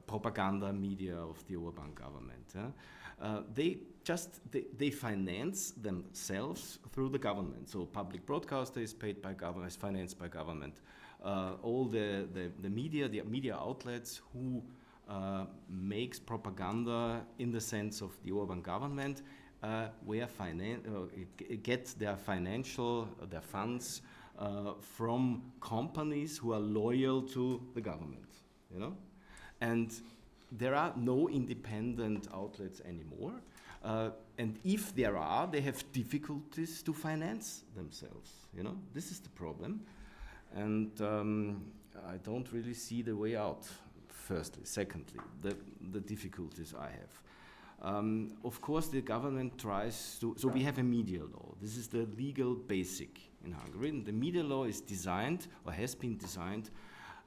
S2: propaganda media of the Orbán government. They finance themselves through the government. So public broadcaster is paid by government, is financed by government. All the media outlets who makes propaganda in the sense of the Orbán government get their funds from companies who are loyal to the government, and there are no independent outlets anymore, and if there are, they have difficulties to finance themselves. This is the problem, and I don't really see the way out. Firstly, secondly, the difficulties I have. Of course, the government tries to. So we have a media law. This is the legal basic in Hungary. And the media law is designed, or has been designed,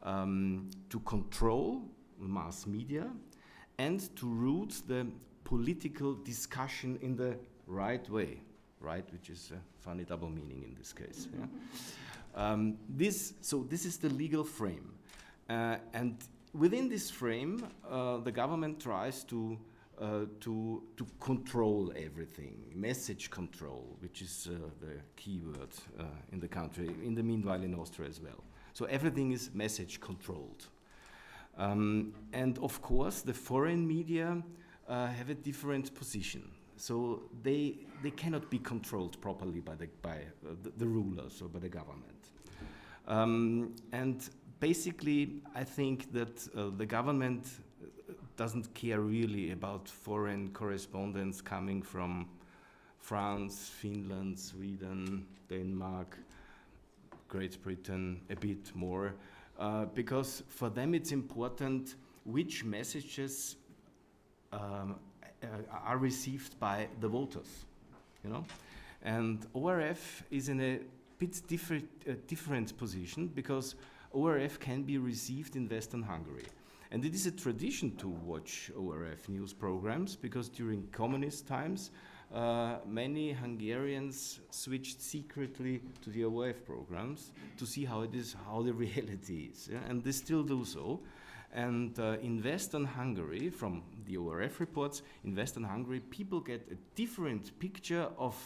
S2: to control mass media and to root the political discussion in the right way. Right, which is a funny double meaning in this case. Yeah? This is the legal frame, and within this frame, the government tries to control everything, message control, which is the key word in the country, in the meanwhile in Austria as well. So everything is message controlled. And of course, the foreign media have a different position. So they cannot be controlled properly by the rulers or by the government. And basically, I think that the government doesn't care really about foreign correspondents coming from France, Finland, Sweden, Denmark, Great Britain, a bit more, because for them it's important which messages are received by the voters, you know? And ORF is in a bit different position, because ORF can be received in Western Hungary. And it is a tradition to watch ORF news programs, because during communist times, many Hungarians switched secretly to the ORF programs to see how it is, how the reality is, yeah? And they still do so. And in Western Hungary, from the ORF reports, in Western Hungary, people get a different picture of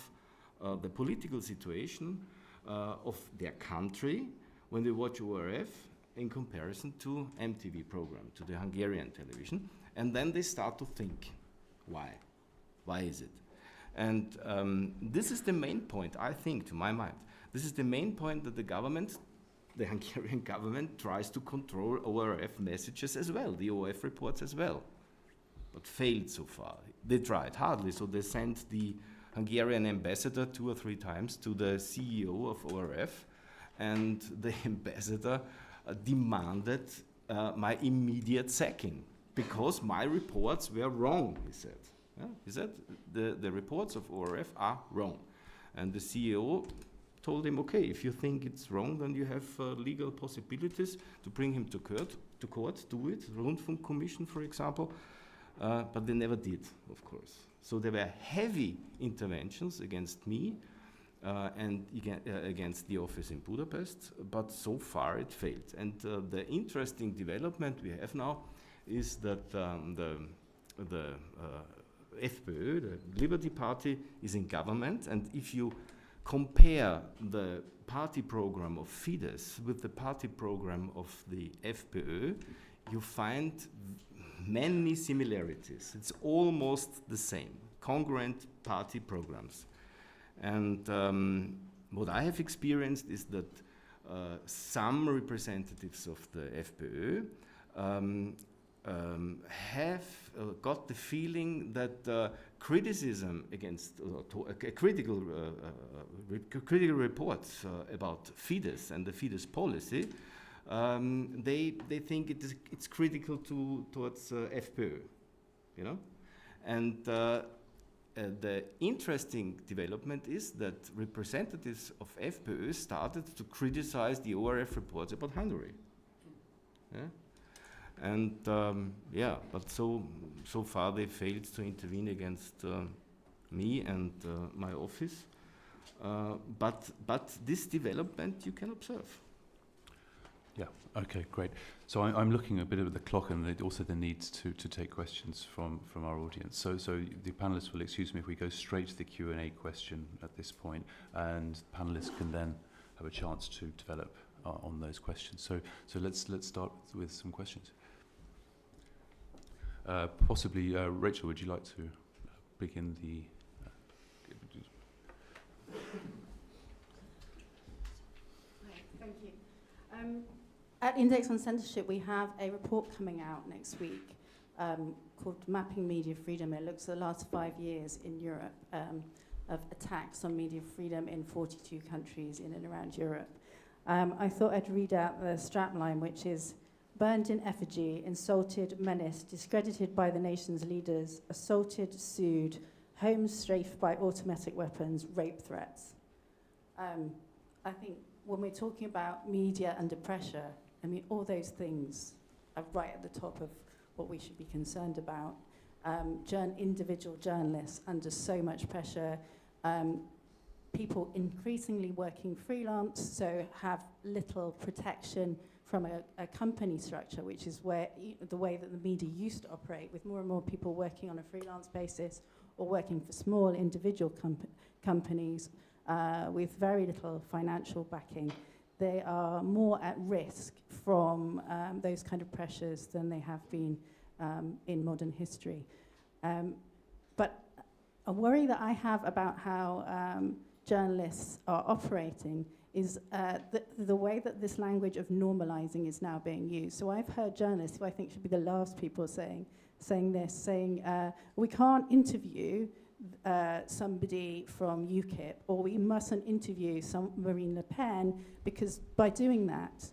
S2: the political situation of their country when they watch ORF in comparison to MTV program, to the Hungarian television. And then they start to think, why? Why is it? And this is the main point, I think, to my mind. This is the main point that the government, the Hungarian government, tries to control ORF messages as well, the ORF reports as well, but failed so far. They tried hardly, so they sent the Hungarian ambassador 2 or 3 times to the CEO of ORF, and the ambassador demanded my immediate sacking, because my reports were wrong, he said. Yeah? He said, the reports of ORF are wrong. And the CEO told him, okay, if you think it's wrong, then you have legal possibilities to bring him to court, do it, Rundfunk Commission, for example. But they never did, of course. So there were heavy interventions against me and against the office in Budapest, but so far it failed. And the interesting development we have now is that the FPÖ, the Liberty Party, is in government, and if you compare the party program of Fidesz with the party program of the FPÖ, you find many similarities. It's almost the same, congruent party programs. And what I have experienced is that some representatives of the FPÖ have got the feeling that criticism against critical reports about Fidesz and the Fidesz policy, they think it's critical towards FPÖ, you know, and the interesting development is that representatives of FPÖ started to criticize the ORF reports about Hungary. Yeah? And but so far they failed to intervene against me and my office. But this development you can observe.
S1: Yeah. Okay. Great. So I'm looking a bit at the clock and also the need to take questions from our audience. So the panelists will excuse me if we go straight to the Q&A question at this point, and panelists can then have a chance to develop on those questions. So let's start with some questions. Possibly, Rachel, would you like to begin the?
S6: Thank you. At Index on Censorship, we have a report coming out next week called Mapping Media Freedom. It looks at the last 5 years in Europe of attacks on media freedom in 42 countries in and around Europe. I thought I'd read out the strapline, which is: burned in effigy, insulted, menaced, discredited by the nation's leaders, assaulted, sued, homes strafed by automatic weapons, rape threats. I think when we're talking about media under pressure, I mean, all those things are right at the top of what we should be concerned about. Individual journalists under so much pressure, people increasingly working freelance, so have little protection from a company structure, which is where the way that the media used to operate, with more and more people working on a freelance basis or working for small individual companies with very little financial backing. They are more at risk from those kind of pressures than they have been in modern history. But a worry that I have about how journalists are operating is the way that this language of normalizing is now being used. So I've heard journalists, who I think should be the last people saying we can't interview somebody from UKIP, or we mustn't interview Marine Le Pen, because by doing that,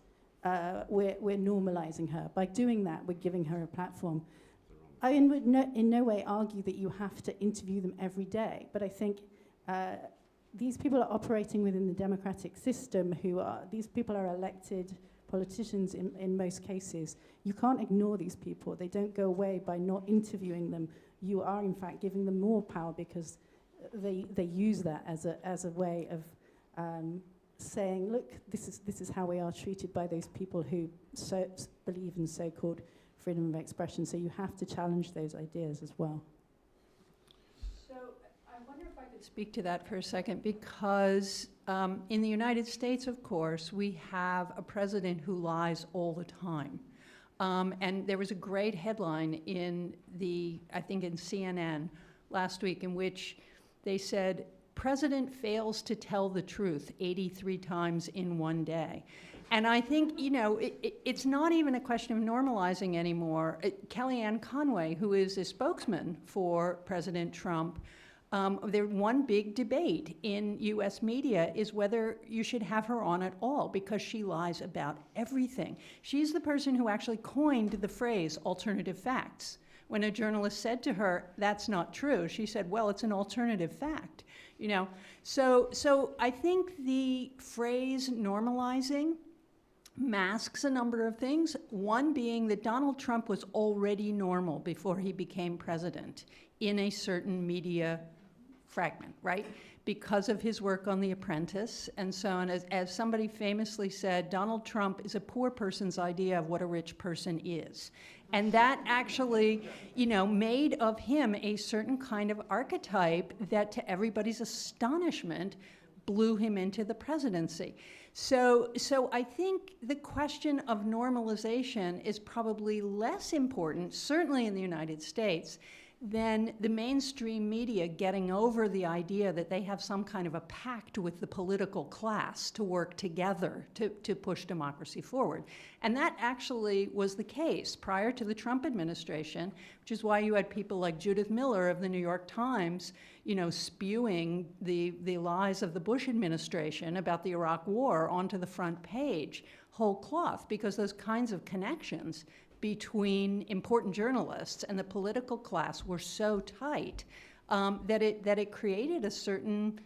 S6: we're normalizing her. By doing that, we're giving her a platform. I would in no way argue that you have to interview them every day, but I think these people are operating within the democratic system. These people are elected politicians in most cases. You can't ignore these people. They don't go away by not interviewing them. You are, in fact, giving them more power, because they use that as a way of saying, look, this is how we are treated by those people who believe in so-called freedom of expression. So you have to challenge those ideas as well.
S4: So I wonder if I could speak to that for a second, because in the United States, of course, we have a president who lies all the time. And there was a great headline I think in CNN last week, in which they said, President fails to tell the truth 83 times in one day. And I think, it's not even a question of normalizing anymore. Kellyanne Conway, who is a spokesman for President Trump, one big debate in US media is whether you should have her on at all, because she lies about everything. She's the person who actually coined the phrase alternative facts. When a journalist said to her, that's not true, she said, well, it's an alternative fact. So I think the phrase normalizing masks a number of things, one being that Donald Trump was already normal before he became president in a certain media fragment, right? Because of his work on The Apprentice and so on. As somebody famously said, Donald Trump is a poor person's idea of what a rich person is. And that actually, made of him a certain kind of archetype that, to everybody's astonishment, blew him into the presidency. So I think the question of normalization is probably less important, certainly in the United States, than the mainstream media getting over the idea that they have some kind of a pact with the political class to work together to push democracy forward. And that actually was the case prior to the Trump administration, which is why you had people like Judith Miller of the New York Times, spewing the lies of the Bush administration about the Iraq War onto the front page, whole cloth, because those kinds of connections between important journalists and the political class were so tight that it created a certain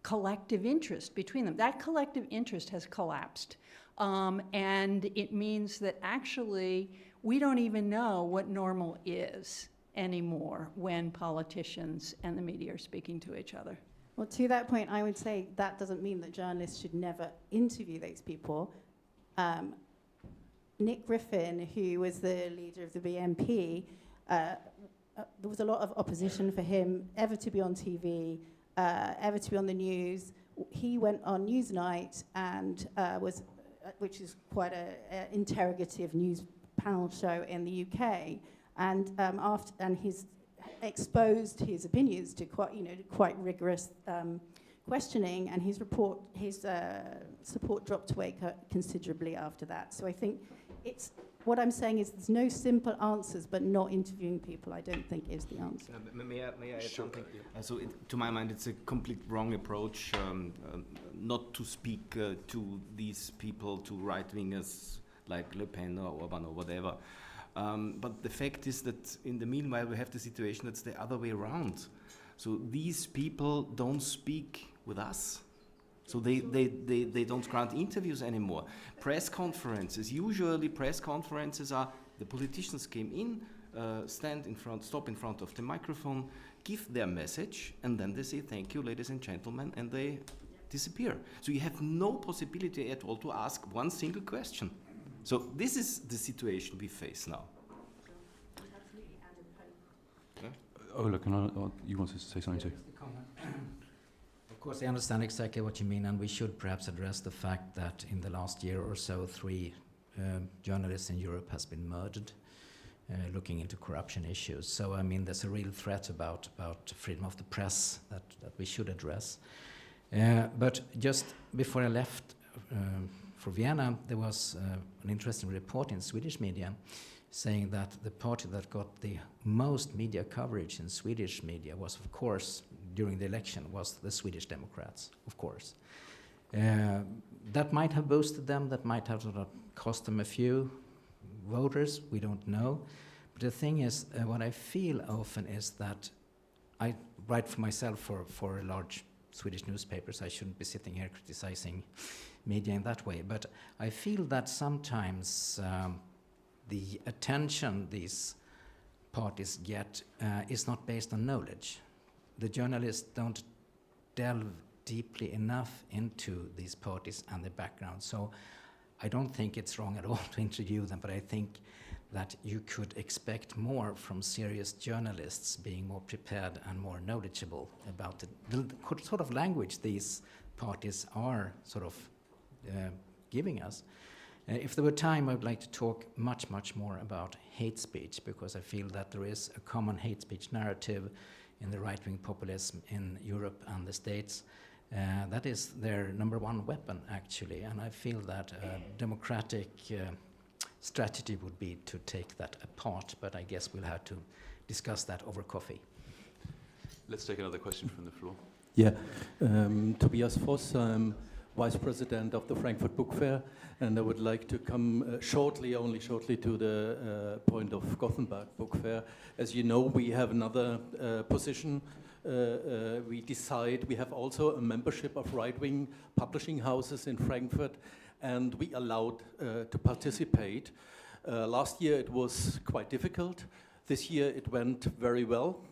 S4: collective interest between them. That collective interest has collapsed. And it means that actually we don't even know what normal is anymore when politicians and the media are speaking to each other.
S6: Well, to that point, I would say that doesn't mean that journalists should never interview those people. Nick Griffin, who was the leader of the BNP, there was a lot of opposition for him ever to be on TV, ever to be on the news. He went on Newsnight and which is quite an interrogative news panel show in the UK, and he's exposed his opinions to quite rigorous questioning, and his support dropped away considerably after that. So I think what I'm saying is there's no simple answers, but not interviewing people, I don't think, is the answer.
S2: May I add something? To my mind, it's a complete wrong approach not to speak to these people, to right-wingers like Le Pen or Orban or whatever. But the fact is that in the meanwhile, we have the situation that's the other way around. So these people don't speak with us. So they don't grant interviews anymore. Press conferences are, the politicians came in, stop in front of the microphone, give their message, and then they say, thank you, ladies and gentlemen, and they disappear. So you have no possibility at all to ask one single question. So this is the situation we face now.
S1: Ola, you wanted to say something too?
S3: Of course, I understand exactly what you mean, and we should perhaps address the fact that in the last year or so, 3 journalists in Europe has been murdered looking into corruption issues. So I mean, there's a real threat about freedom of the press that we should address. But just before I left for Vienna, there was an interesting report in Swedish media saying that the party that got the most media coverage in Swedish media was, of course, during the election, was the Swedish Democrats, of course. That might have boosted them, that might have sort of cost them a few voters, we don't know. But the thing is, what I feel often is that I write for myself for large Swedish newspapers. I shouldn't be sitting here criticizing media in that way, but I feel that sometimes the attention these parties get is not based on knowledge. The journalists don't delve deeply enough into these parties and their background. So I don't think it's wrong at all to interview them, but I think that you could expect more from serious journalists being more prepared and more knowledgeable about the sort of language these parties are sort of giving us. If there were time, I would like to talk much, much more about hate speech, because I feel that there is a common hate speech narrative in the right-wing populism in Europe and the States. That is their number one weapon, actually, and I feel that a democratic strategy would be to take that apart, but I guess we'll have to discuss that over coffee.
S1: Let's take another question from the floor.
S7: Yeah, Tobias Voss, I'm Vice President of the Frankfurt Book Fair, and I would like to come only shortly to the point of Gothenburg Book Fair. As you know, we have another position. We have also a membership of right-wing publishing houses in Frankfurt, and we allowed to participate. Last year it was quite difficult. This year it went very well.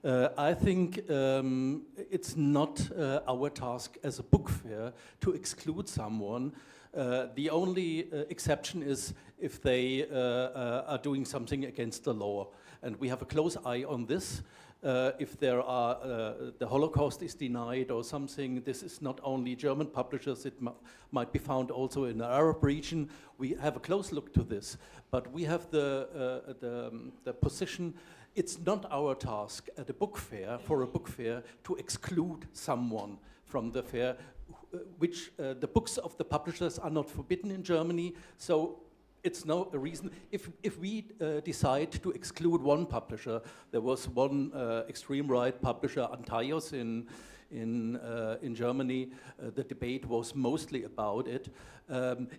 S7: I think it's not our task as a book fair to exclude someone. The only exception is if they are doing something against the law. And we have a close eye on this. If there are, the Holocaust is denied or something, this is not only German publishers, it might be found also in the Arab region. We have a close look to this. But we have the position, it's not our task at a book fair, for a book fair, to exclude someone from the fair, which the books of the publishers are not forbidden in Germany, so it's no reason. If we decide to exclude one publisher, there was one extreme right publisher, Antaios, in Germany. The debate was mostly about it.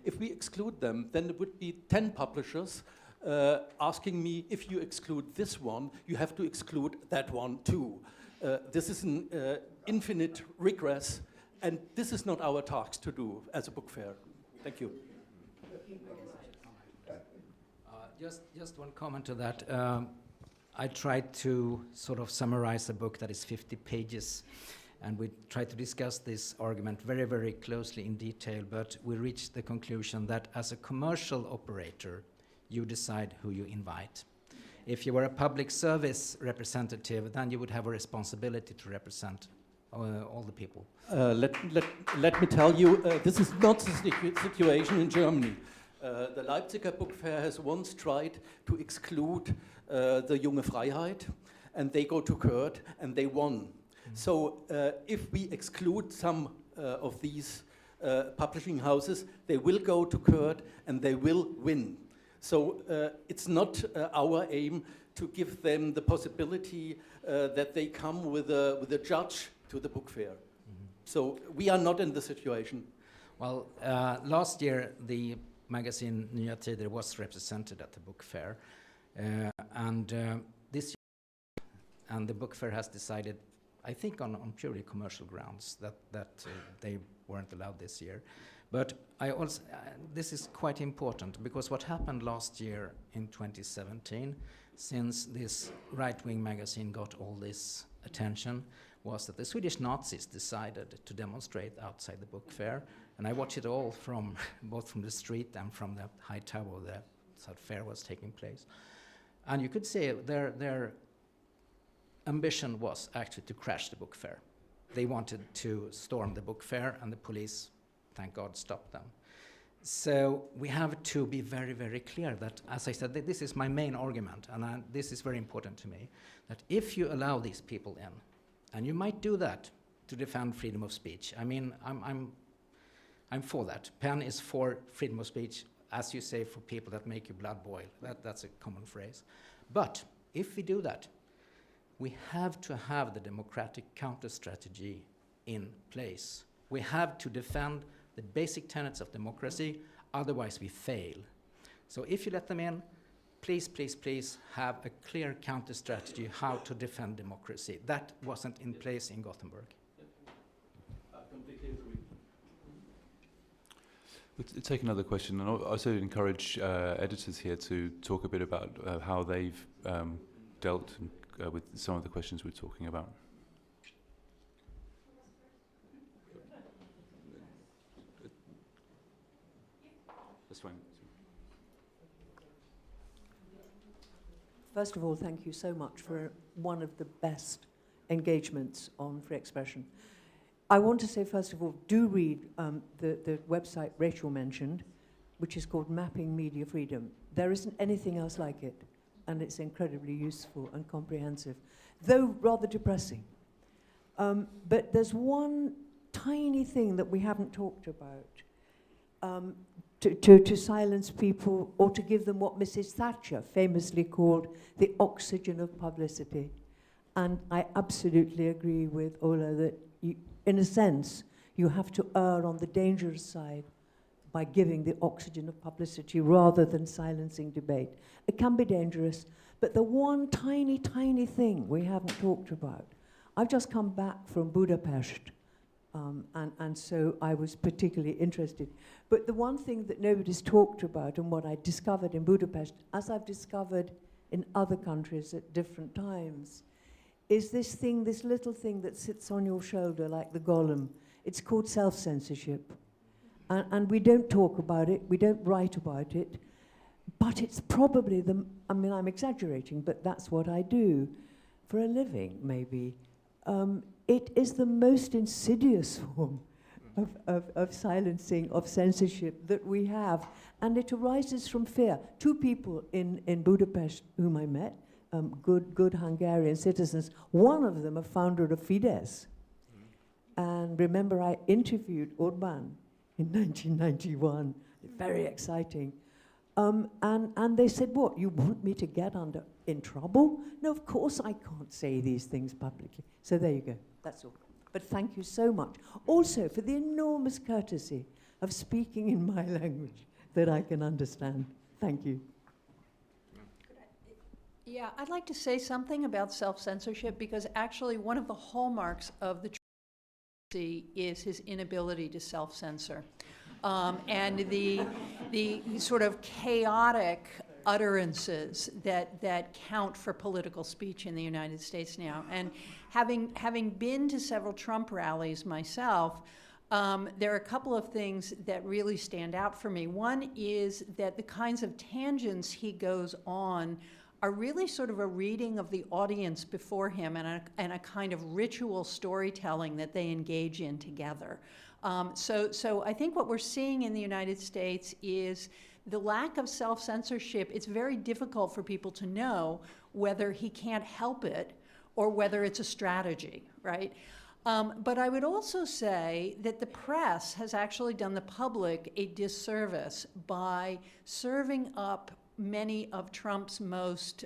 S7: If we exclude them, then it would be 10 publishers asking me, if you exclude this one, you have to exclude that one too. This is an infinite regress, and this is not our task to do as a book fair. Thank you.
S3: Just one comment to that. I tried to sort of summarize a book that is 50 pages, and we tried to discuss this argument very, very closely in detail, but we reached the conclusion that as a commercial operator, you decide who you invite. If you were a public service representative, then you would have a responsibility to represent all the people.
S7: Let me tell you, this is not the situation in Germany. The Leipziger Book Fair has once tried to exclude the Junge Freiheit, and they go to court, and they won. So if we exclude some of these publishing houses, they will go to court, and they will win. So it's not our aim to give them the possibility that they come with a judge to the book fair. So we are not in the situation.
S3: Well, last year the magazine Nya Tider was represented at the book fair, and this year, and the book fair has decided, I think on purely commercial grounds, that they weren't allowed this year. But I also, this is quite important, because what happened last year in 2017, since this right-wing magazine got all this attention, was that the Swedish Nazis decided to demonstrate outside the book fair. And I watched it all from both from the street and from the high tower where the fair was taking place. And you could say their ambition was actually to crash the book fair. They wanted to storm the book fair, and the police, thank God, stopped them. So we have to be very, very clear that, as I said, this is my main argument, and this is very important to me, that if you allow these people in, and you might do that to defend freedom of speech. I mean, I'm for that. PEN is for freedom of speech, as you say, for people that make your blood boil. That's a common phrase. But if we do that, we have to have the democratic counter-strategy in place. We have to defend the basic tenets of democracy, otherwise we fail. So if you let them in, please, please, please have a clear counter-strategy how to defend democracy. That wasn't in place in Gothenburg.
S7: I completely agree.
S1: We'll take another question, and I'll also encourage editors here to talk a bit about how they've dealt with some of the questions we're talking about. That's fine.
S8: First of all, thank you so much for one of the best engagements on free expression. I want to say, first of all, do read the website Rachel mentioned, which is called Mapping Media Freedom. There isn't anything else like it, and it's incredibly useful and comprehensive, though rather depressing. But there's one tiny thing that we haven't talked about. To silence people, or to give them what Mrs. Thatcher famously called the oxygen of publicity. And I absolutely agree with Ola that, in a sense, you have to err on the dangerous side by giving the oxygen of publicity rather than silencing debate. It can be dangerous, but the one tiny, tiny thing we haven't talked about. I've just come back from Budapest, and so I was particularly interested. But the one thing that nobody's talked about, and what I discovered in Budapest, as I've discovered in other countries at different times, is this thing, this little thing that sits on your shoulder like the golem. It's called self-censorship. And we don't talk about it, we don't write about it, but it's probably I mean, I'm exaggerating, but that's what I do for a living, maybe. It is the most insidious form of silencing, of censorship that we have, and it arises from fear. Two people in Budapest whom I met, good Hungarian citizens, one of them a founder of Fidesz. And remember, I interviewed Orbán in 1991, very exciting. And they said, what, you want me to get in trouble? No, of course I can't say these things publicly. So there you go, that's all. But thank you so much. Also for the enormous courtesy of speaking in my language that I can understand. Thank you.
S4: Yeah, I'd like to say something about self-censorship, because actually one of the hallmarks of the Trump is his inability to self-censor. And the sort of chaotic utterances that count for political speech in the United States now. And having been to several Trump rallies myself, there are a couple of things that really stand out for me. One is that the kinds of tangents he goes on are really sort of a reading of the audience before him, and a kind of ritual storytelling that they engage in together. So I think what we're seeing in the United States is the lack of self-censorship. It's very difficult for people to know whether he can't help it or whether it's a strategy, right? But I would also say that the press has actually done the public a disservice by serving up many of Trump's most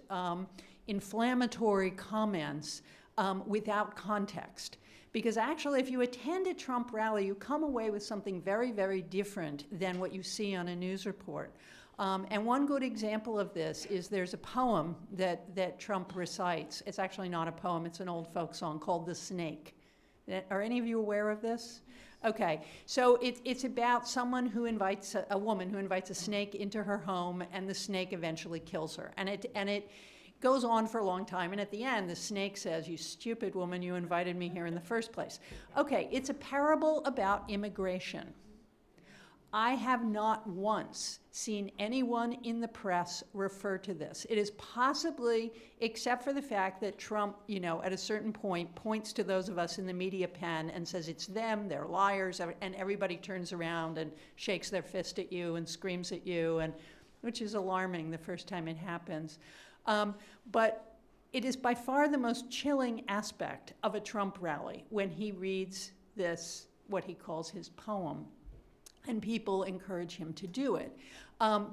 S4: inflammatory comments without context. Because actually, if you attend a Trump rally, you come away with something very, very different than what you see on a news report. And one good example of this is there's a poem that Trump recites. It's actually not a poem, it's an old folk song called The Snake. Are any of you aware of this? Okay, so it's about someone who invites, a woman who invites a snake into her home, and the snake eventually kills her. And it goes on for a long time, and at the end, the snake says, "You stupid woman, you invited me here in the first place." Okay, it's a parable about immigration. I have not once seen anyone in the press refer to this. It is possibly, except for the fact that Trump, you know, at a certain point points to those of us in the media pen and says it's them, they're liars, and everybody turns around and shakes their fist at you and screams at you, and which is alarming the first time it happens. But it is by far the most chilling aspect of a Trump rally when he reads this, what he calls his poem, and people encourage him to do it.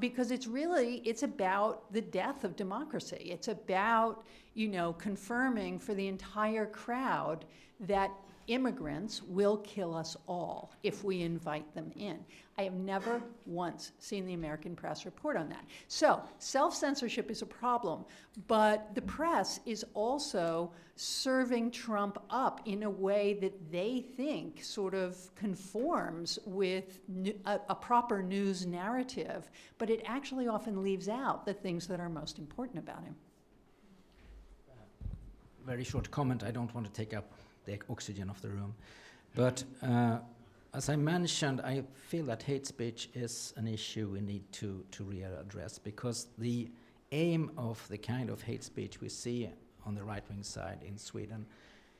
S4: Because it's about the death of democracy. It's about, you know, confirming for the entire crowd that immigrants will kill us all if we invite them in. I have never once seen the American press report on that. So self-censorship is a problem, but the press is also serving Trump up in a way that they think sort of conforms with a proper news narrative, but it actually often leaves out the things that are most important about him.
S3: Very short comment. I don't want to take up the oxygen of the room. But as I mentioned, I feel that hate speech is an issue we need to really address, because the aim of the kind of hate speech we see on the right-wing side in Sweden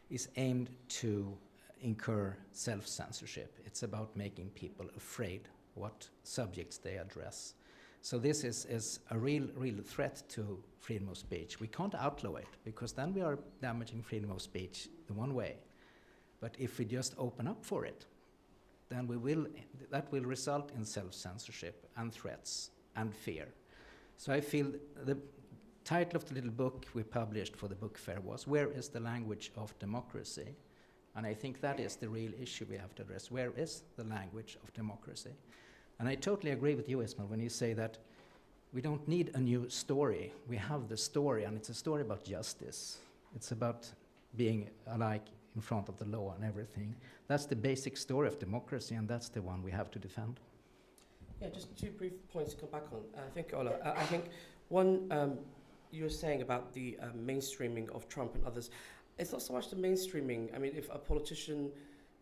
S3: is aimed to incur self-censorship. It's about making people afraid what subjects they address. So this is a real threat to freedom of speech. We can't outlaw it, because then we are damaging freedom of speech the one way. But if we just open up for it, then that will result in self-censorship and threats and fear. So I feel the title of the little book we published for the book fair was "Where is the Language of Democracy?" And I think that is the real issue we have to address. Where is the language of democracy? And I totally agree with you, Ismail, when you say that we don't need a new story. We have the story, and it's a story about justice. It's about being alike in front of the law and everything. That's the basic story of democracy, and that's the one we have to defend.
S5: Yeah, just two brief points to come back on. I think, Ola, I think one, you were saying about the mainstreaming of Trump and others. It's not so much the mainstreaming. I mean, if a politician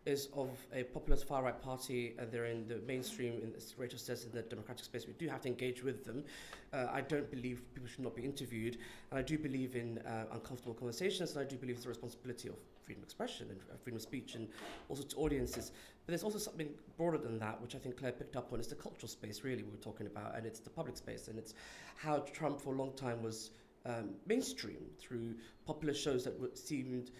S5: is of a populist far-right party and they're in the mainstream, as Rachel says, in the democratic space, we do have to engage with them. I don't believe people should not be interviewed, and I do believe in uncomfortable conversations, and I do believe it's a responsibility of freedom of expression and freedom of speech and also to audiences. But there's also something broader than that, which I think Claire picked up on. It's the cultural space, really, we were talking about, and it's the public space, and it's how Trump for a long time was mainstream through popular shows that seemed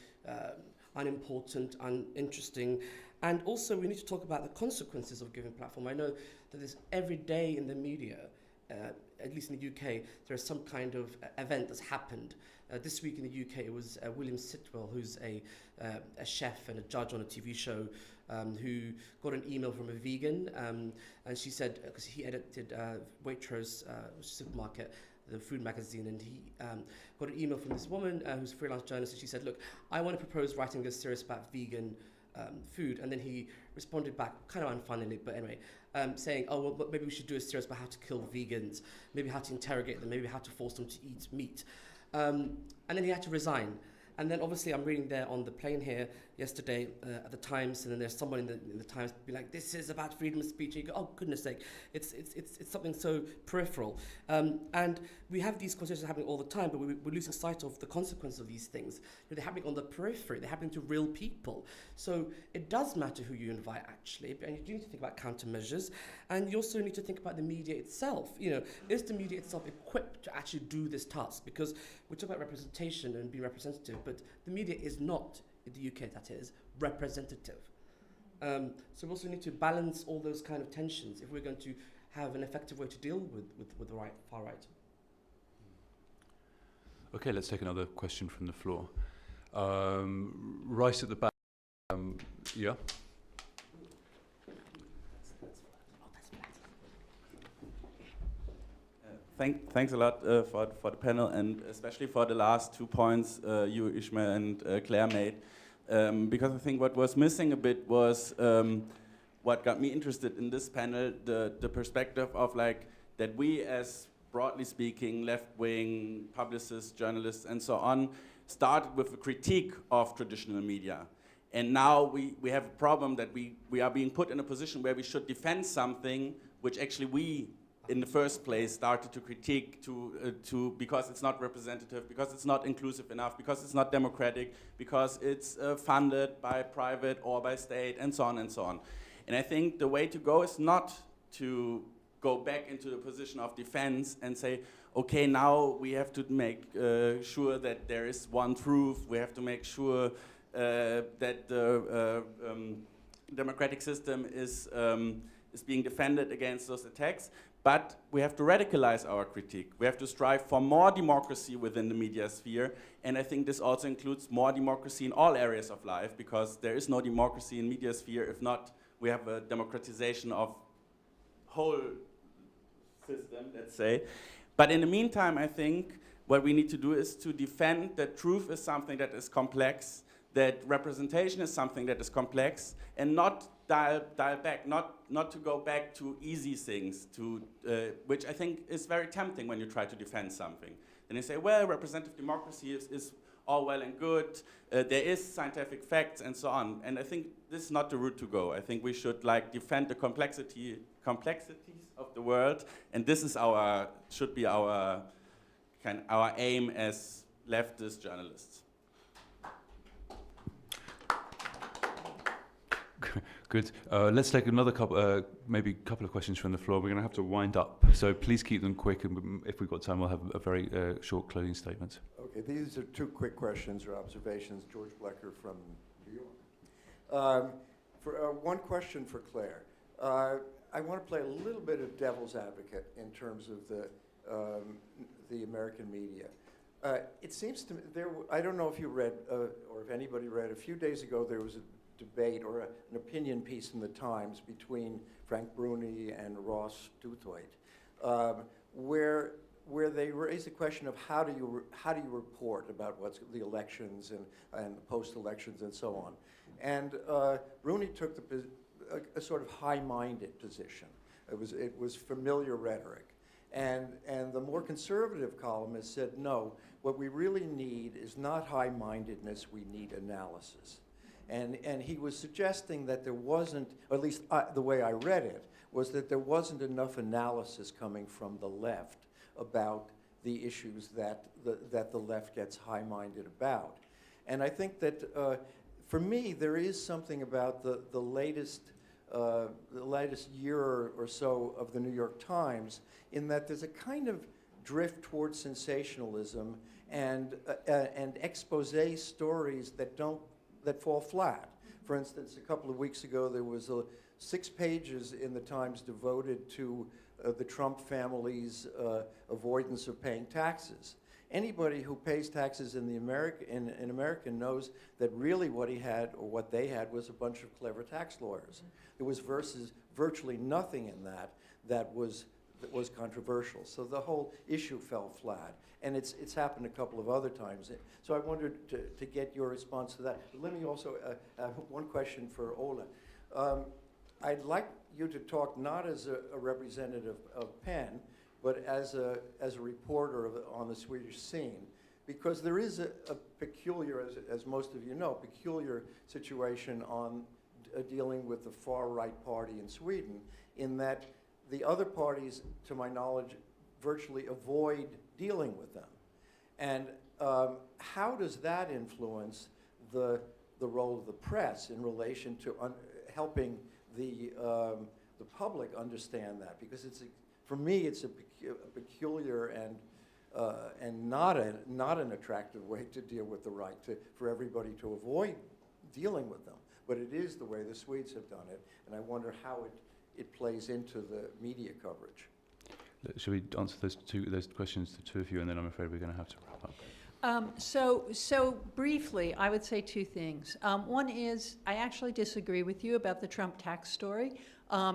S5: unimportant, uninteresting. And also we need to talk about the consequences of giving platform. I know that there's every day in the media, at least in the UK, there's some kind of event that's happened. This week in the UK it was William Sitwell, who's a chef and a judge on a TV show, who got an email from a vegan, and she said, because he edited Waitrose supermarket, the food magazine, and he got an email from this woman who's a freelance journalist, and she said, look, I want to propose writing a series about vegan food. And then he responded back, kind of unfunnily, but anyway, saying, oh, well, maybe we should do a series about how to kill vegans, maybe how to interrogate them, maybe how to force them to eat meat. And then he had to resign. And then obviously I'm reading there on the plane here yesterday at the Times, and then there's someone in the Times be like, this is about freedom of speech. And you go, oh, goodness sake, it's something so peripheral. And we have these conversations happening all the time, but we're losing sight of the consequences of these things. They're happening on the periphery. They're happening to real people. So it does matter who you invite, actually, and you do need to think about countermeasures. And you also need to think about the media itself. You know, is the media itself equipped to actually do this task? Because we talk about representation and being representative, but the media is not, in the UK that is, representative. So we also need to balance all those kind of tensions if we're going to have an effective way to deal with the far right.
S1: Okay, let's take another question from the floor. Right at the back. Yeah.
S9: Thanks a lot for the panel, and especially for the last 2 points you, Ishmael, and Claire made. Because I think what was missing a bit was what got me interested in this panel, the perspective of like that we as, broadly speaking, left-wing publicists, journalists, and so on, started with a critique of traditional media. And now we have a problem that we are being put in a position where we should defend something which actually we, in the first place, started to critique because it's not representative, because it's not inclusive enough, because it's not democratic, because it's funded by private or by state, and so on and so on. And I think the way to go is not to go back into the position of defense and say, okay, now we have to make sure that there is one truth, we have to make sure that the democratic system is being defended against those attacks, but we have to radicalize our critique. We have to strive for more democracy within the media sphere, and I think this also includes more democracy in all areas of life, because there is no democracy in media sphere if not we have a democratization of whole system, let's say. But in the meantime, I think what we need to do is to defend that truth is something that is complex, that representation is something that is complex, and not dial back, not to go back to easy things, which I think is very tempting when you try to defend something. Then you say, well, representative democracy is all well and good, there is scientific facts and so on. And I think this is not the route to go. I think we should defend the complexities of the world, and this is should be our aim as leftist journalists.
S1: Good. Let's take another couple, maybe a couple of questions from the floor. We're going to have to wind up, so please keep them quick, and if we've got time, we'll have a very short closing statement.
S10: Okay, these are two quick questions or observations. George Blecker from New York. One question for Claire. I want to play a little bit of devil's advocate in terms of the American media. It seems to me, I don't know if you read, or if anybody read, a few days ago there was a debate or an opinion piece in the Times between Frank Bruni and Ross Douthat, where they raised the question of how do you report about what's the elections and post-elections and so on. And Bruni took a sort of high-minded position. It was familiar rhetoric. And the more conservative columnist said, no, what we really need is not high-mindedness, we need analysis. And he was suggesting that there wasn't, or at least the way I read it, was that there wasn't enough analysis coming from the left about the issues that the left gets high-minded about. And I think that, for me, there is something about the latest year or so of the New York Times, in that there's a kind of drift towards sensationalism and expose stories that fall flat. For instance, a couple of weeks ago, there was 6 pages in the Times devoted to the Trump family's avoidance of paying taxes. Anybody who pays taxes in America knows that really what he had, or what they had, was a bunch of clever tax lawyers. There was virtually nothing in that was controversial. So the whole issue fell flat. And it's happened a couple of other times. So I wondered to get your response to that. But let me also have one question for Ola. I'd like you to talk not as a representative of PEN, but as a reporter on the Swedish scene, because there is a peculiar, as most of you know, peculiar situation on dealing with the far-right party in Sweden, in that the other parties, to my knowledge, virtually avoid dealing with them. And how does that influence the role of the press in relation to helping the public understand that? Because for me, it's a peculiar and not an attractive way to deal with the right, for everybody to avoid dealing with them. But it is the way the Swedes have done it, and I wonder how it plays into the media coverage.
S1: Should we answer those questions to two of you, and then I'm afraid we're going to have to wrap up.
S4: So briefly, I would say 2 things. One is, I actually disagree with you about the Trump tax story.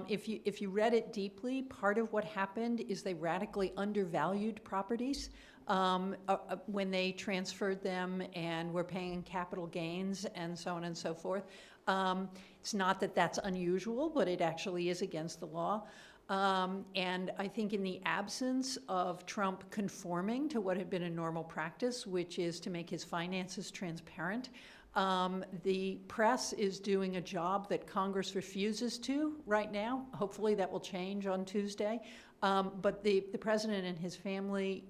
S4: If you read it deeply, part of what happened is they radically undervalued properties when they transferred them and were paying capital gains and so on and so forth. It's not that that's unusual, but it actually is against the law. And I think in the absence of Trump conforming to what had been a normal practice, which is to make his finances transparent, The press is doing a job that Congress refuses to right now. Hopefully that will change on Tuesday. But the president and his family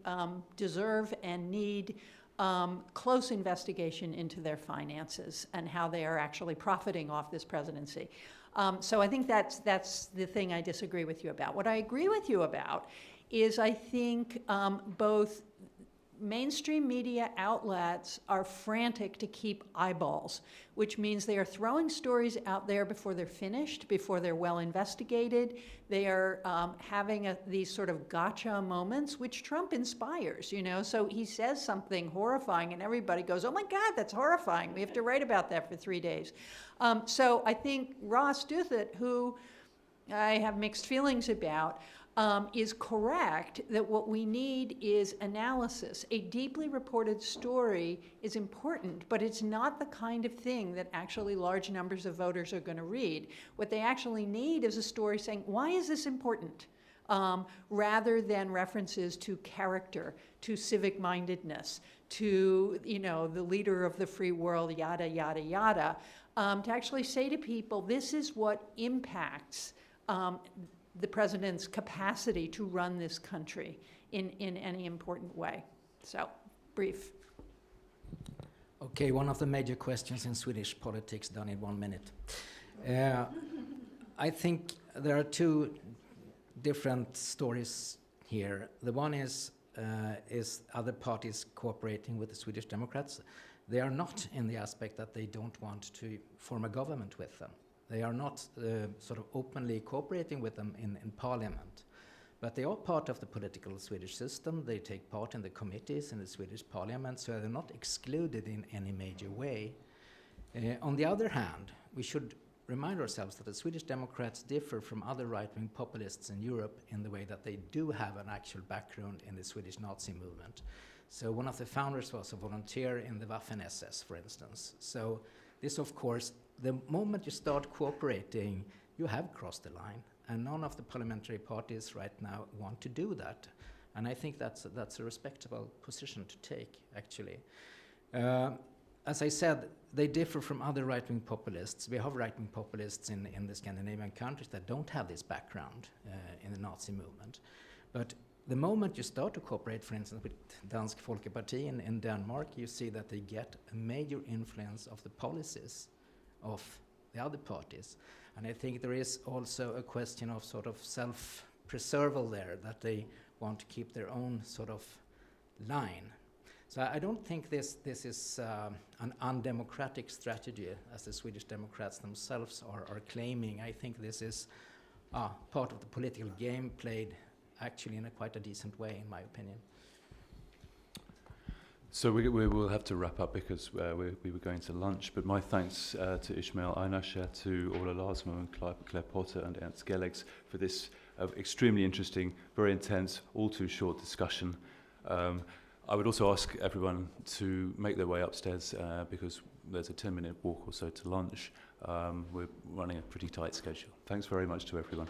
S4: deserve and need close investigation into their finances and how they are actually profiting off this presidency. So I think that's the thing I disagree with you about. What I agree with you about is I think both mainstream media outlets are frantic to keep eyeballs, which means they are throwing stories out there before they're finished, before they're well investigated. They are having these sort of gotcha moments, which Trump inspires, you know? So he says something horrifying and everybody goes, oh my God, that's horrifying. We have to write about that for 3 days. So I think Ross Douthat, who I have mixed feelings about, is correct that what we need is analysis. A deeply reported story is important, but it's not the kind of thing that actually large numbers of voters are going to read. What they actually need is a story saying, why is this important? Rather than references to character, to civic-mindedness, to, you know, the leader of the free world, yada, yada, yada. To actually say to people, this is what impacts the president's capacity to run this country in any important way. So, brief.
S3: Okay, one of the major questions in Swedish politics done in 1 minute. I think there are two different stories here. The one is other parties cooperating with the Swedish Democrats. They are not in the aspect that they don't want to form a government with them. They are not sort of openly cooperating with them in parliament. But they are part of the political Swedish system. They take part in the committees in the Swedish parliament, so they're not excluded in any major way. On the other hand, we should remind ourselves that the Swedish Democrats differ from other right-wing populists in Europe in the way that they do have an actual background in the Swedish Nazi movement. So one of the founders was a volunteer in the Waffen-SS, for instance. So this, of course, the moment you start cooperating, you have crossed the line, and none of the parliamentary parties right now want to do that. And I think that's a respectable position to take, actually. As I said, they differ from other right-wing populists. We have right-wing populists in the Scandinavian countries that don't have this background in the Nazi movement. But the moment you start to cooperate, for instance, with Dansk Folkeparti in Denmark, you see that they get a major influence of the policies of the other parties. And I think there is also a question of sort of self-preserval there, that they want to keep their own sort of line. So I don't think this is an undemocratic strategy, as the Swedish Democrats themselves are claiming. I think this is part of the political game played actually in quite a decent way, in my opinion.
S1: So we will have to wrap up because we were going to lunch, but my thanks to Ismail Aynasher, to Ola Larsmo and Claire Potter and Ernst Gellix for this extremely interesting, very intense, all too short discussion. I would also ask everyone to make their way upstairs because there's a 10-minute walk or so to lunch. We're running a pretty tight schedule. Thanks very much to everyone.